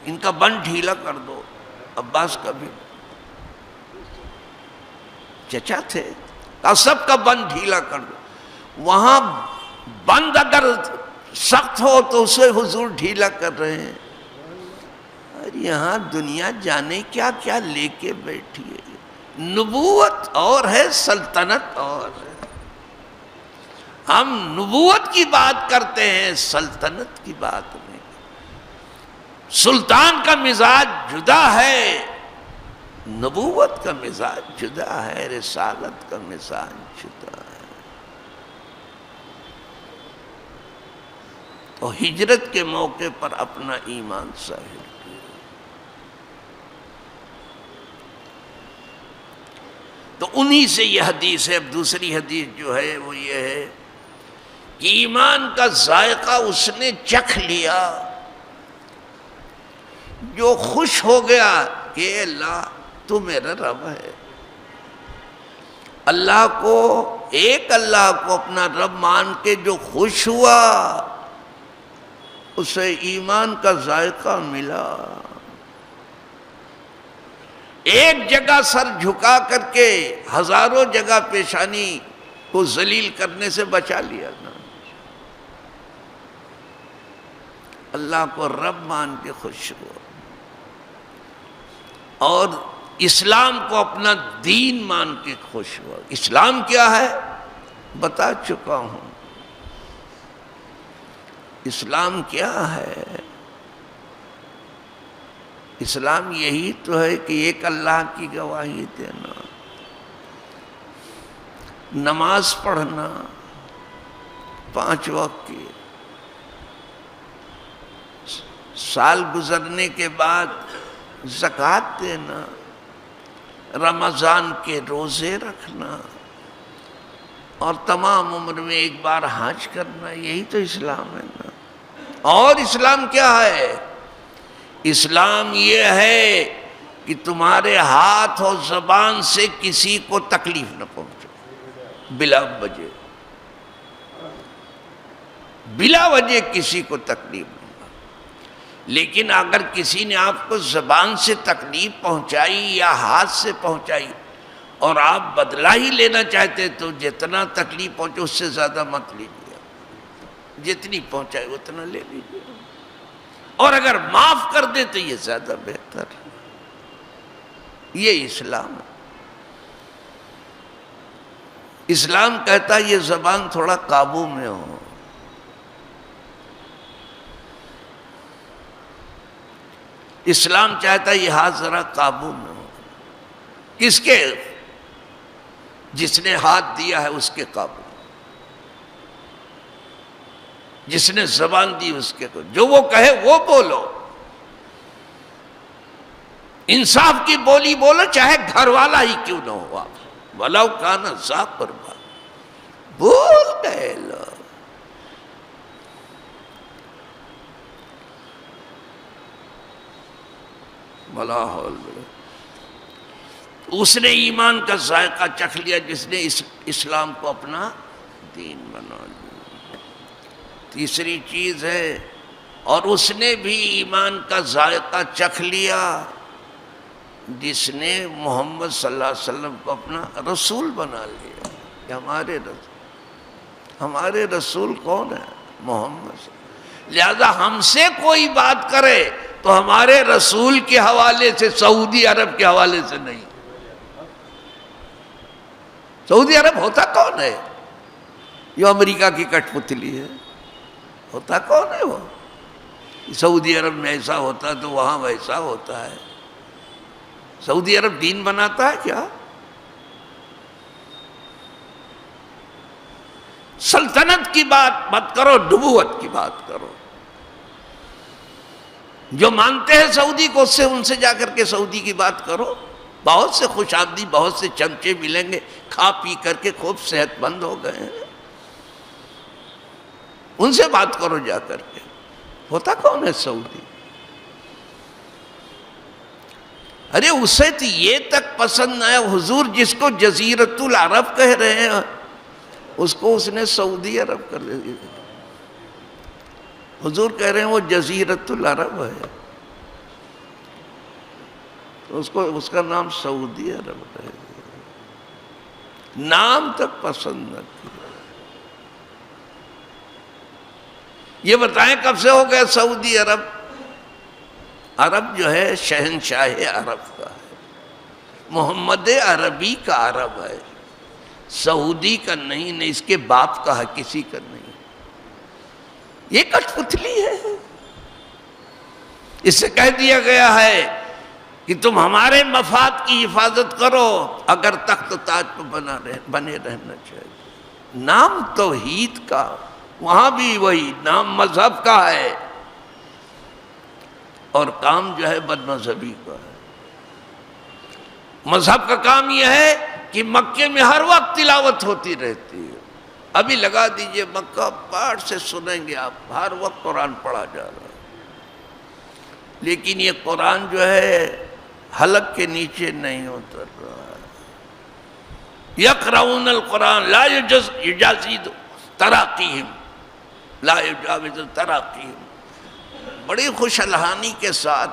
Speaker 1: ان کا بند ڈھیلا کر دو. عباس کا بھی چچا تھے، کہا سب کا بند ڈھیلا کر دو. وہاں بند اگر سخت ہو تو اسے حضور ڈھیلا کر رہے ہیں، اور یہاں دنیا جانے کیا کیا لے کے بیٹھی ہے. نبوت اور ہے، سلطنت اور ہے. ہم نبوت کی بات کرتے ہیں، سلطنت کی بات نہیں. سلطان کا مزاج جدا ہے، نبوت کا مزاج جدا ہے، رسالت کا مزاج جدا ہے. تو ہجرت کے موقع پر اپنا ایمان ظاہر کیا. تو انہی سے یہ حدیث ہے. اب دوسری حدیث جو ہے وہ یہ ہے کہ ایمان کا ذائقہ اس نے چکھ لیا جو خوش ہو گیا کہ اے اللہ تو میرا رب ہے. اللہ کو، ایک اللہ کو اپنا رب مان کے جو خوش ہوا اسے ایمان کا ذائقہ ملا. ایک جگہ سر جھکا کر کے ہزاروں جگہ پیشانی کو ذلیل کرنے سے بچا لیا نا. اللہ کو رب مان کے خوش ہوا اور اسلام کو اپنا دین مان کے خوش ہوا. اسلام کیا ہے بتا چکا ہوں. اسلام کیا ہے؟ اسلام یہی تو ہے کہ ایک اللہ کی گواہی دینا، نماز پڑھنا 5 وقت کی، سال گزرنے کے بعد زکوٰۃ دینا، رمضان کے روزے رکھنا اور تمام عمر میں ایک بار حج کرنا. یہی تو اسلام ہے نا. اور اسلام کیا ہے؟ اسلام یہ ہے کہ تمہارے ہاتھ اور زبان سے کسی کو تکلیف نہ پہنچے بلا وجہ، بلا وجہ کسی کو تکلیف نہ. لیکن اگر کسی نے آپ کو زبان سے تکلیف پہنچائی یا ہاتھ سے پہنچائی اور آپ بدلہ ہی لینا چاہتے تو جتنا تکلیف پہنچے اس سے زیادہ مت لیجیے، جتنی پہنچائے اتنا لے لیجیے. اور اگر معاف کر دے تو یہ زیادہ بہتر ہے. یہ اسلام ہے. اسلام کہتا ہے یہ زبان تھوڑا قابو میں ہو. اسلام چاہتا ہے یہ ہاتھ ذرا قابو میں ہو. کس کے؟ جس نے ہاتھ دیا ہے اس کے قابو، جس نے زبان دی اس کے کو جو وہ کہے وہ بولو. انصاف کی بولی بولو چاہے گھر والا ہی کیوں نہ ہو. آپ وَلَوْ كَانَ ذَا قُرْبَىٰ بول گئے لوگ. بلا حول بلا. اس نے ایمان کا ذائقہ چکھ لیا جس نے اسلام کو اپنا دین بنا لیا. تیسری چیز ہے، اور اس نے بھی ایمان کا ذائقہ چکھ لیا جس نے محمد صلی اللہ علیہ وسلم کو اپنا رسول بنا لیا. کہ ہمارے رسول کون ہے؟ محمد صلی اللہ علیہ وسلم. لہذا ہم سے کوئی بات کرے تو ہمارے رسول کے حوالے سے، سعودی عرب کے حوالے سے نہیں. سعودی عرب ہوتا کون ہے؟ یہ امریکہ کی کٹ پتلی ہے. ہوتا کون ہے وہ؟ سعودی عرب میں ایسا ہوتا تو وہاں ویسا ہوتا ہے. سعودی عرب دین بناتا ہے کیا؟ سلطنت کی بات مت کرو، نبوت کی بات کرو. جو مانتے ہیں سعودی کو ان سے جا کر کے سعودی کی بات کرو. بہت سے خوش آمدی، بہت سے چمچے ملیں گے، کھا پی کر کے خوب صحت مند ہو گئے ہیں. ان سے بات کرو جا کر کے. ہوتا کون ہے سعودی؟ ارے اسے تو یہ تک پسند آیا حضور جس کو جزیرت العرب کہہ رہے ہیں اس کو اس نے سعودی عرب کر دیا. حضور کہہ رہے ہیں وہ جزیرۃ العرب ہے، تو اس کا نام سعودی عرب ہے، نام تک پسند نہ کیا۔ یہ بتائیں کب سے ہو گیا سعودی عرب؟ عرب جو ہے شہنشاہ عرب کا ہے، محمد عربی کا عرب ہے، سعودی کا نہیں، نہ اس کے باپ کا ہے، کسی کا نہیں۔ یہ کٹ پتلی ہے، اس سے کہہ دیا گیا ہے کہ تم ہمارے مفاد کی حفاظت کرو اگر تخت و تاج پہ بنے رہنا چاہیے۔ نام توحید کا، وہاں بھی وہی نام مذہب کا ہے، اور کام جو ہے بد مذہبی کا ہے۔ مذہب کا کام یہ ہے کہ مکے میں ہر وقت تلاوت ہوتی رہتی ہے، ابھی لگا دیجئے مکہ پاٹ سے سنیں گے آپ، ہر وقت قرآن پڑھا جا رہا ہے، لیکن یہ قرآن جو ہے حلق کے نیچے نہیں اتر رہا ہے۔ یقرؤون القرآن لا یجاوز تراقیہم، لا یجاوز تراقیہم، بڑی خوش الحانی کے ساتھ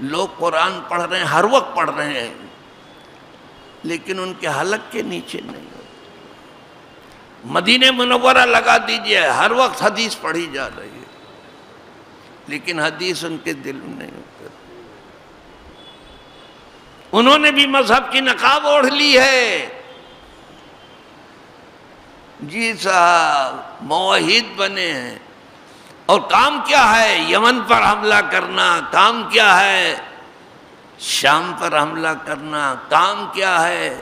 Speaker 1: لوگ قرآن پڑھ رہے ہیں، ہر وقت پڑھ رہے ہیں، لیکن ان کے حلق کے نیچے نہیں ہوتا۔ مدینہ منورہ لگا دیجئے، ہر وقت حدیث پڑھی جا رہی ہے، لیکن حدیث ان کے دل میں نہیں ہوتا۔ انہوں نے بھی مذہب کی نقاب اوڑھ لی ہے، جی صاحب موحد بنے ہیں، اور کام کیا ہے؟ یمن پر حملہ کرنا، کام کیا ہے؟ شام پر حملہ کرنا، کام کیا ہے؟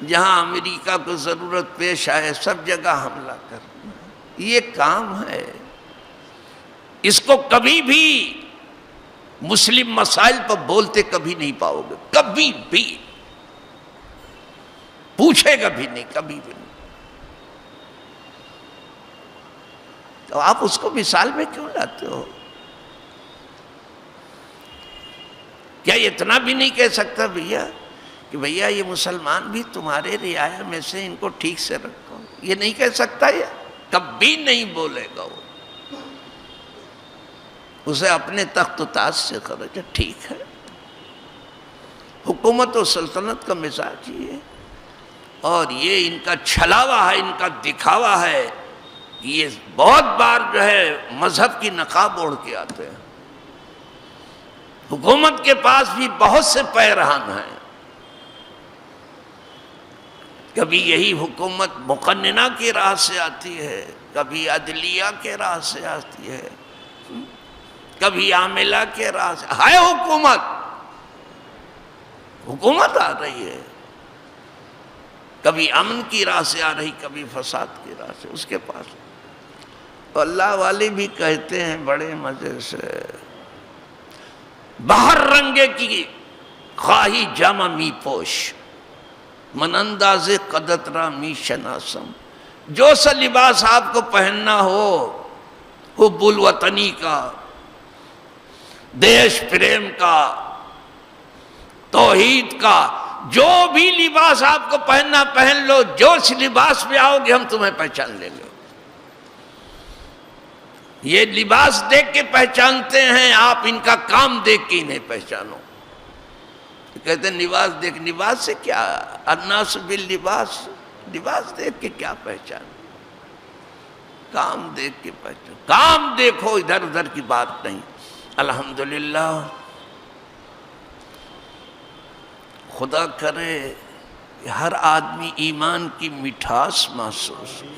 Speaker 1: جہاں امریکہ کو ضرورت پیش آئے سب جگہ حملہ کرنا، یہ کام ہے۔ اس کو کبھی بھی مسلم مسائل پر بولتے کبھی نہیں پاؤ گے، کبھی بھی پوچھے گا بھی نہیں، کبھی بھی نہیں۔ تو آپ اس کو مثال میں کیوں لاتے ہو؟ کیا اتنا بھی نہیں کہہ سکتا بھیا کہ بھیا یہ مسلمان بھی تمہارے رعایا میں سے، ان کو ٹھیک سے رکھو؟ یہ نہیں کہہ سکتا، یہ کبھی نہیں بولے گا وہ، اسے اپنے تخت و تاج سے خرچ ہے، ٹھیک ہے۔ حکومت و سلطنت کا مزاج یہ ہے، اور یہ ان کا چھلاوا ہے، ان کا دکھاوا ہے، یہ بہت بار جو ہے مذہب کی نقاب اوڑھ کے آتے ہیں۔ حکومت کے پاس بھی بہت سے پیرہن ہیں، کبھی یہی حکومت مقننہ کی راہ سے آتی ہے، کبھی عدلیہ کے راہ سے آتی ہے، کبھی عاملہ کے راہ سے ہے۔ حکومت آ رہی ہے، کبھی امن کی راہ سے آ رہی، کبھی فساد کی راہ سے، اس کے پاس۔ اللہ والے بھی کہتے ہیں بڑے مزے سے، بہر رنگے کی خواہی جامہ می پوش، من انداز قدت را می شناسم۔ جو سا لباس آپ کو پہننا ہو، حب الوطنی کا، دیش پریم کا، توحید کا، جو بھی لباس آپ کو پہننا پہن لو، جو اس لباس میں آؤ گے ہم تمہیں پہچان لیں گے۔ یہ لباس دیکھ کے پہچانتے ہیں، آپ ان کا کام دیکھ کے انہیں پہچانو۔ کہتے ہیں لباس دیکھ، لباس سے کیا؟ الناس باللباس، لباس دیکھ کے کیا پہچان؟ کام دیکھ کے پہچان، کام دیکھو، ادھر ادھر کی بات نہیں۔ الحمدللہ، خدا کرے کہ ہر آدمی ایمان کی مٹھاس محسوس ہو،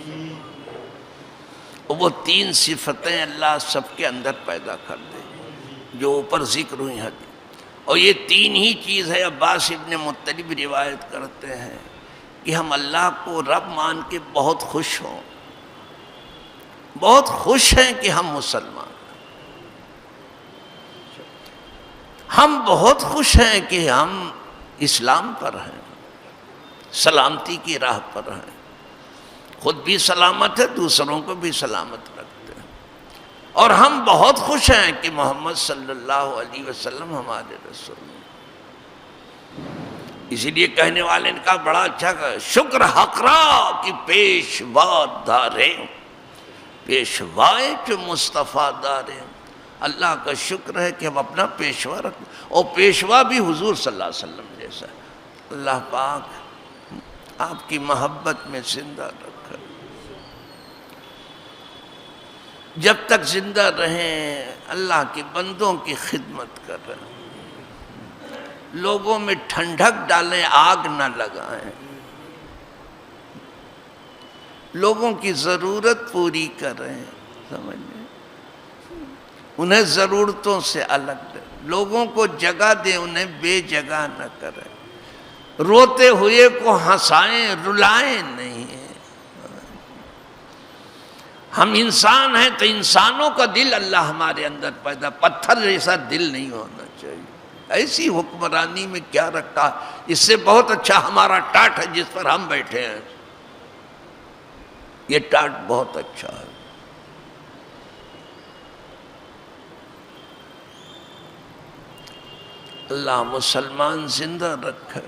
Speaker 1: وہ تین صفتیں اللہ سب کے اندر پیدا کر دے جو اوپر ذکر ہوئی ہیں، اور یہ تین ہی چیز ہے۔ عباس ابن مطلب روایت کرتے ہیں کہ ہم اللہ کو رب مان کے بہت خوش ہوں، بہت خوش ہیں کہ ہم مسلمان، ہم بہت خوش ہیں کہ ہم اسلام پر ہیں، سلامتی کی راہ پر ہیں، خود بھی سلامت ہے، دوسروں کو بھی سلامت رکھتے ہیں، اور ہم بہت خوش ہیں کہ محمد صلی اللہ علیہ وسلم ہمارے رسول ہیں۔ اسی لیے کہنے والے نے کہا بڑا اچھا کہا، شکر حقرا کی پیش واد دارے، پیشوائے جو مصطفیٰ دار ہیں. اللہ کا شکر ہے کہ ہم اپنا پیشوا رکھیں، اور پیشوا بھی حضور صلی اللہ علیہ وسلم جیسا. اللہ پاک آپ کی محبت میں زندہ رکھے. جب تک زندہ رہیں اللہ کے بندوں کی خدمت کر رہے ہیں، لوگوں میں ٹھنڈک ڈالیں، آگ نہ لگائیں، لوگوں کی ضرورت پوری کریں، سمجھیں، انہیں ضرورتوں سے الگ دیں، لوگوں کو جگہ دیں، انہیں بے جگہ نہ کریں، روتے ہوئے کو ہنسائیں، رلائیں نہیں. ہم انسان ہیں تو انسانوں کا دل اللہ ہمارے اندر پیدا، پتھر جیسا دل نہیں ہونا چاہیے. ایسی حکمرانی میں کیا رکھا؟ اس سے بہت اچھا ہمارا ٹاٹ ہے جس پر ہم بیٹھے ہیں. یہ ٹاٹ بہت اچھا ہے. اللہ مسلمان زندہ رکھے،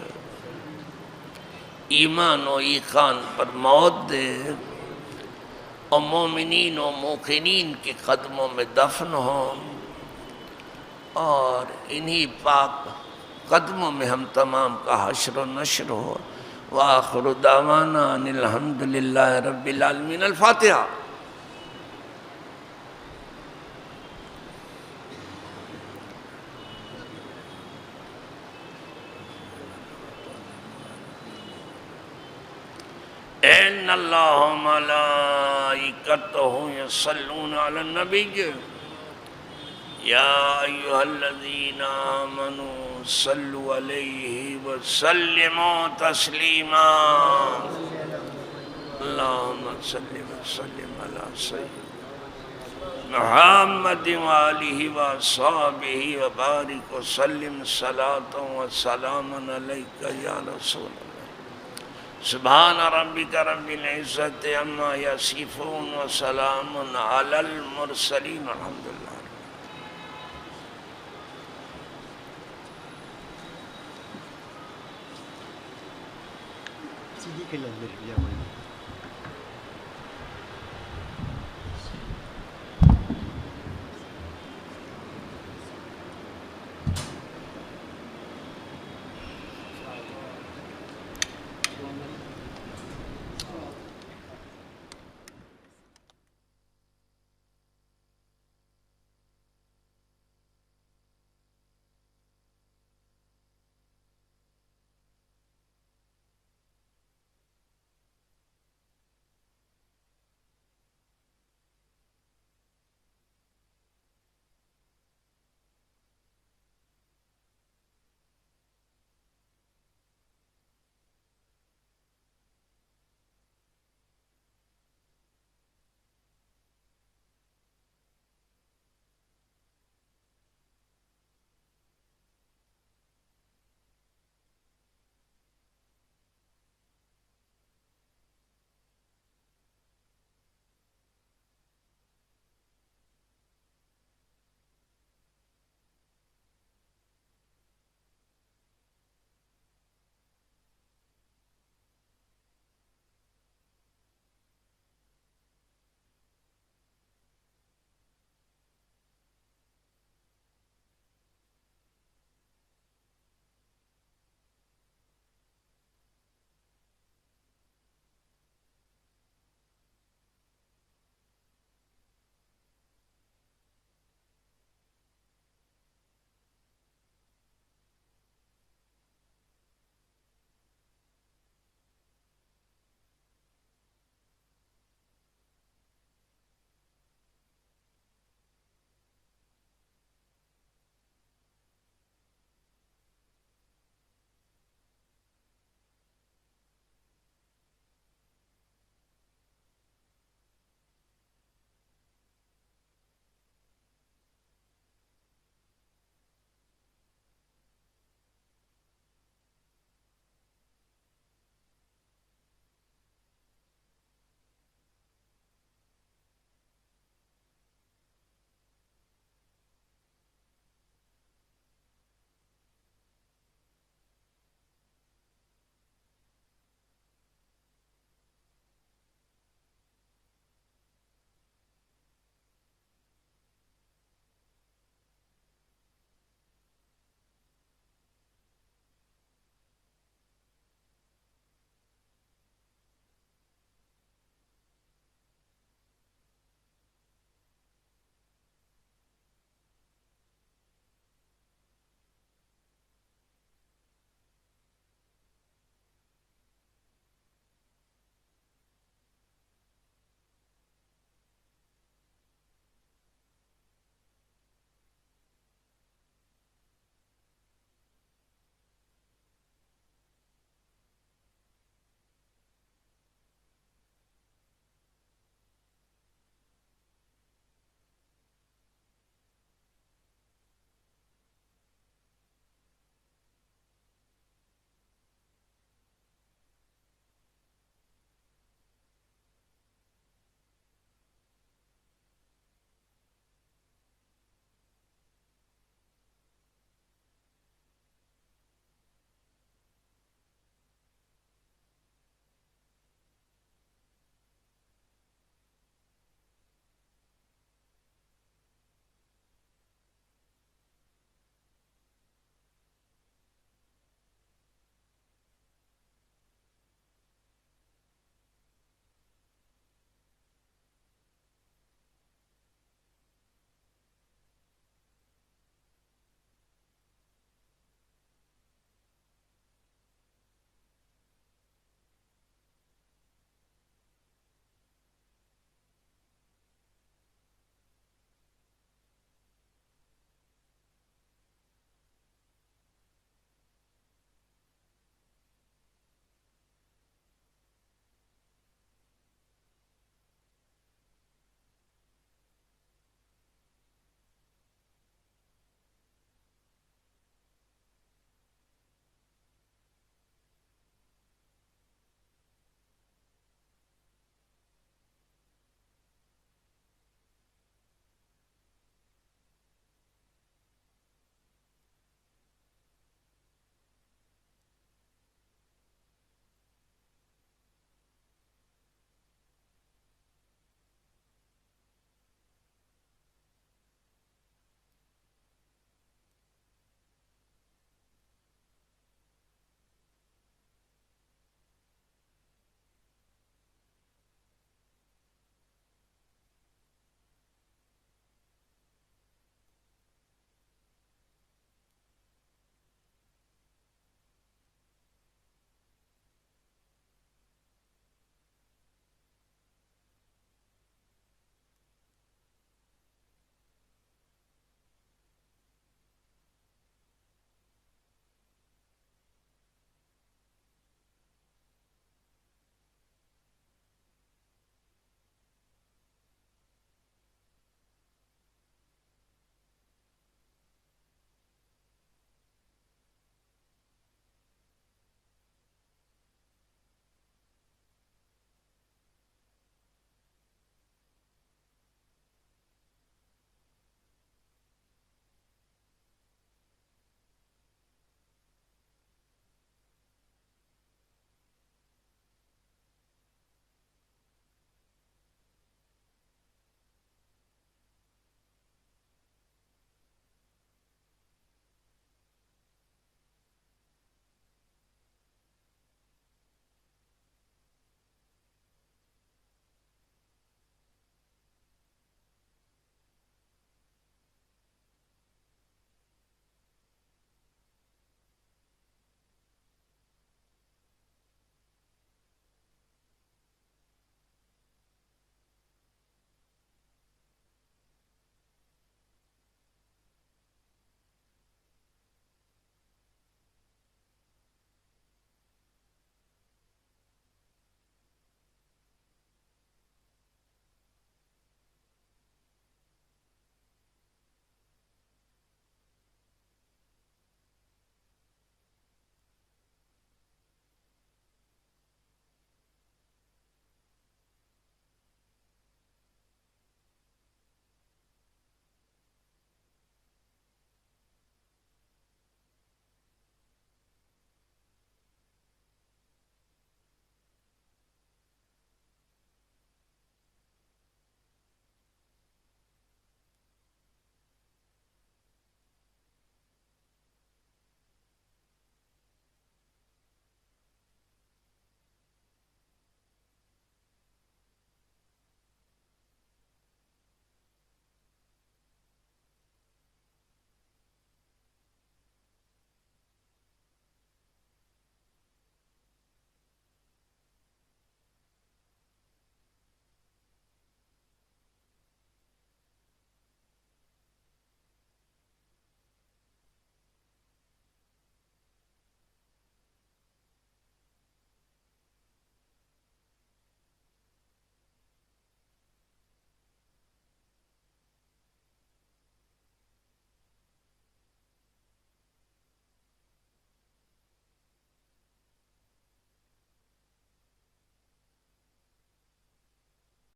Speaker 1: ایمان و ایقان پر موت دے، اور مومنین و موقنین کے قدموں میں دفن ہوں، اور انہی پاک قدموں میں ہم تمام کا حشر و نشر ہو. وآخر دعوانا ان الحمدللہ رب العالمین. الفاتحہ. ان اللہ و ملائکتہ یصلون علی النبی یا ایہا الذین آمنوا صلوا علیہ وسلموا تسلیما. اللہم صلی وسلم علی سیدنا محمد وآلہ وصحبہ وبارک وسلم صلاۃ وسلام علیک یا رسول اللہ. سبحان ربک رب العزت عما یصفون وسلام علی المرسلین والحمدللہ.
Speaker 2: سیدھی کے لندر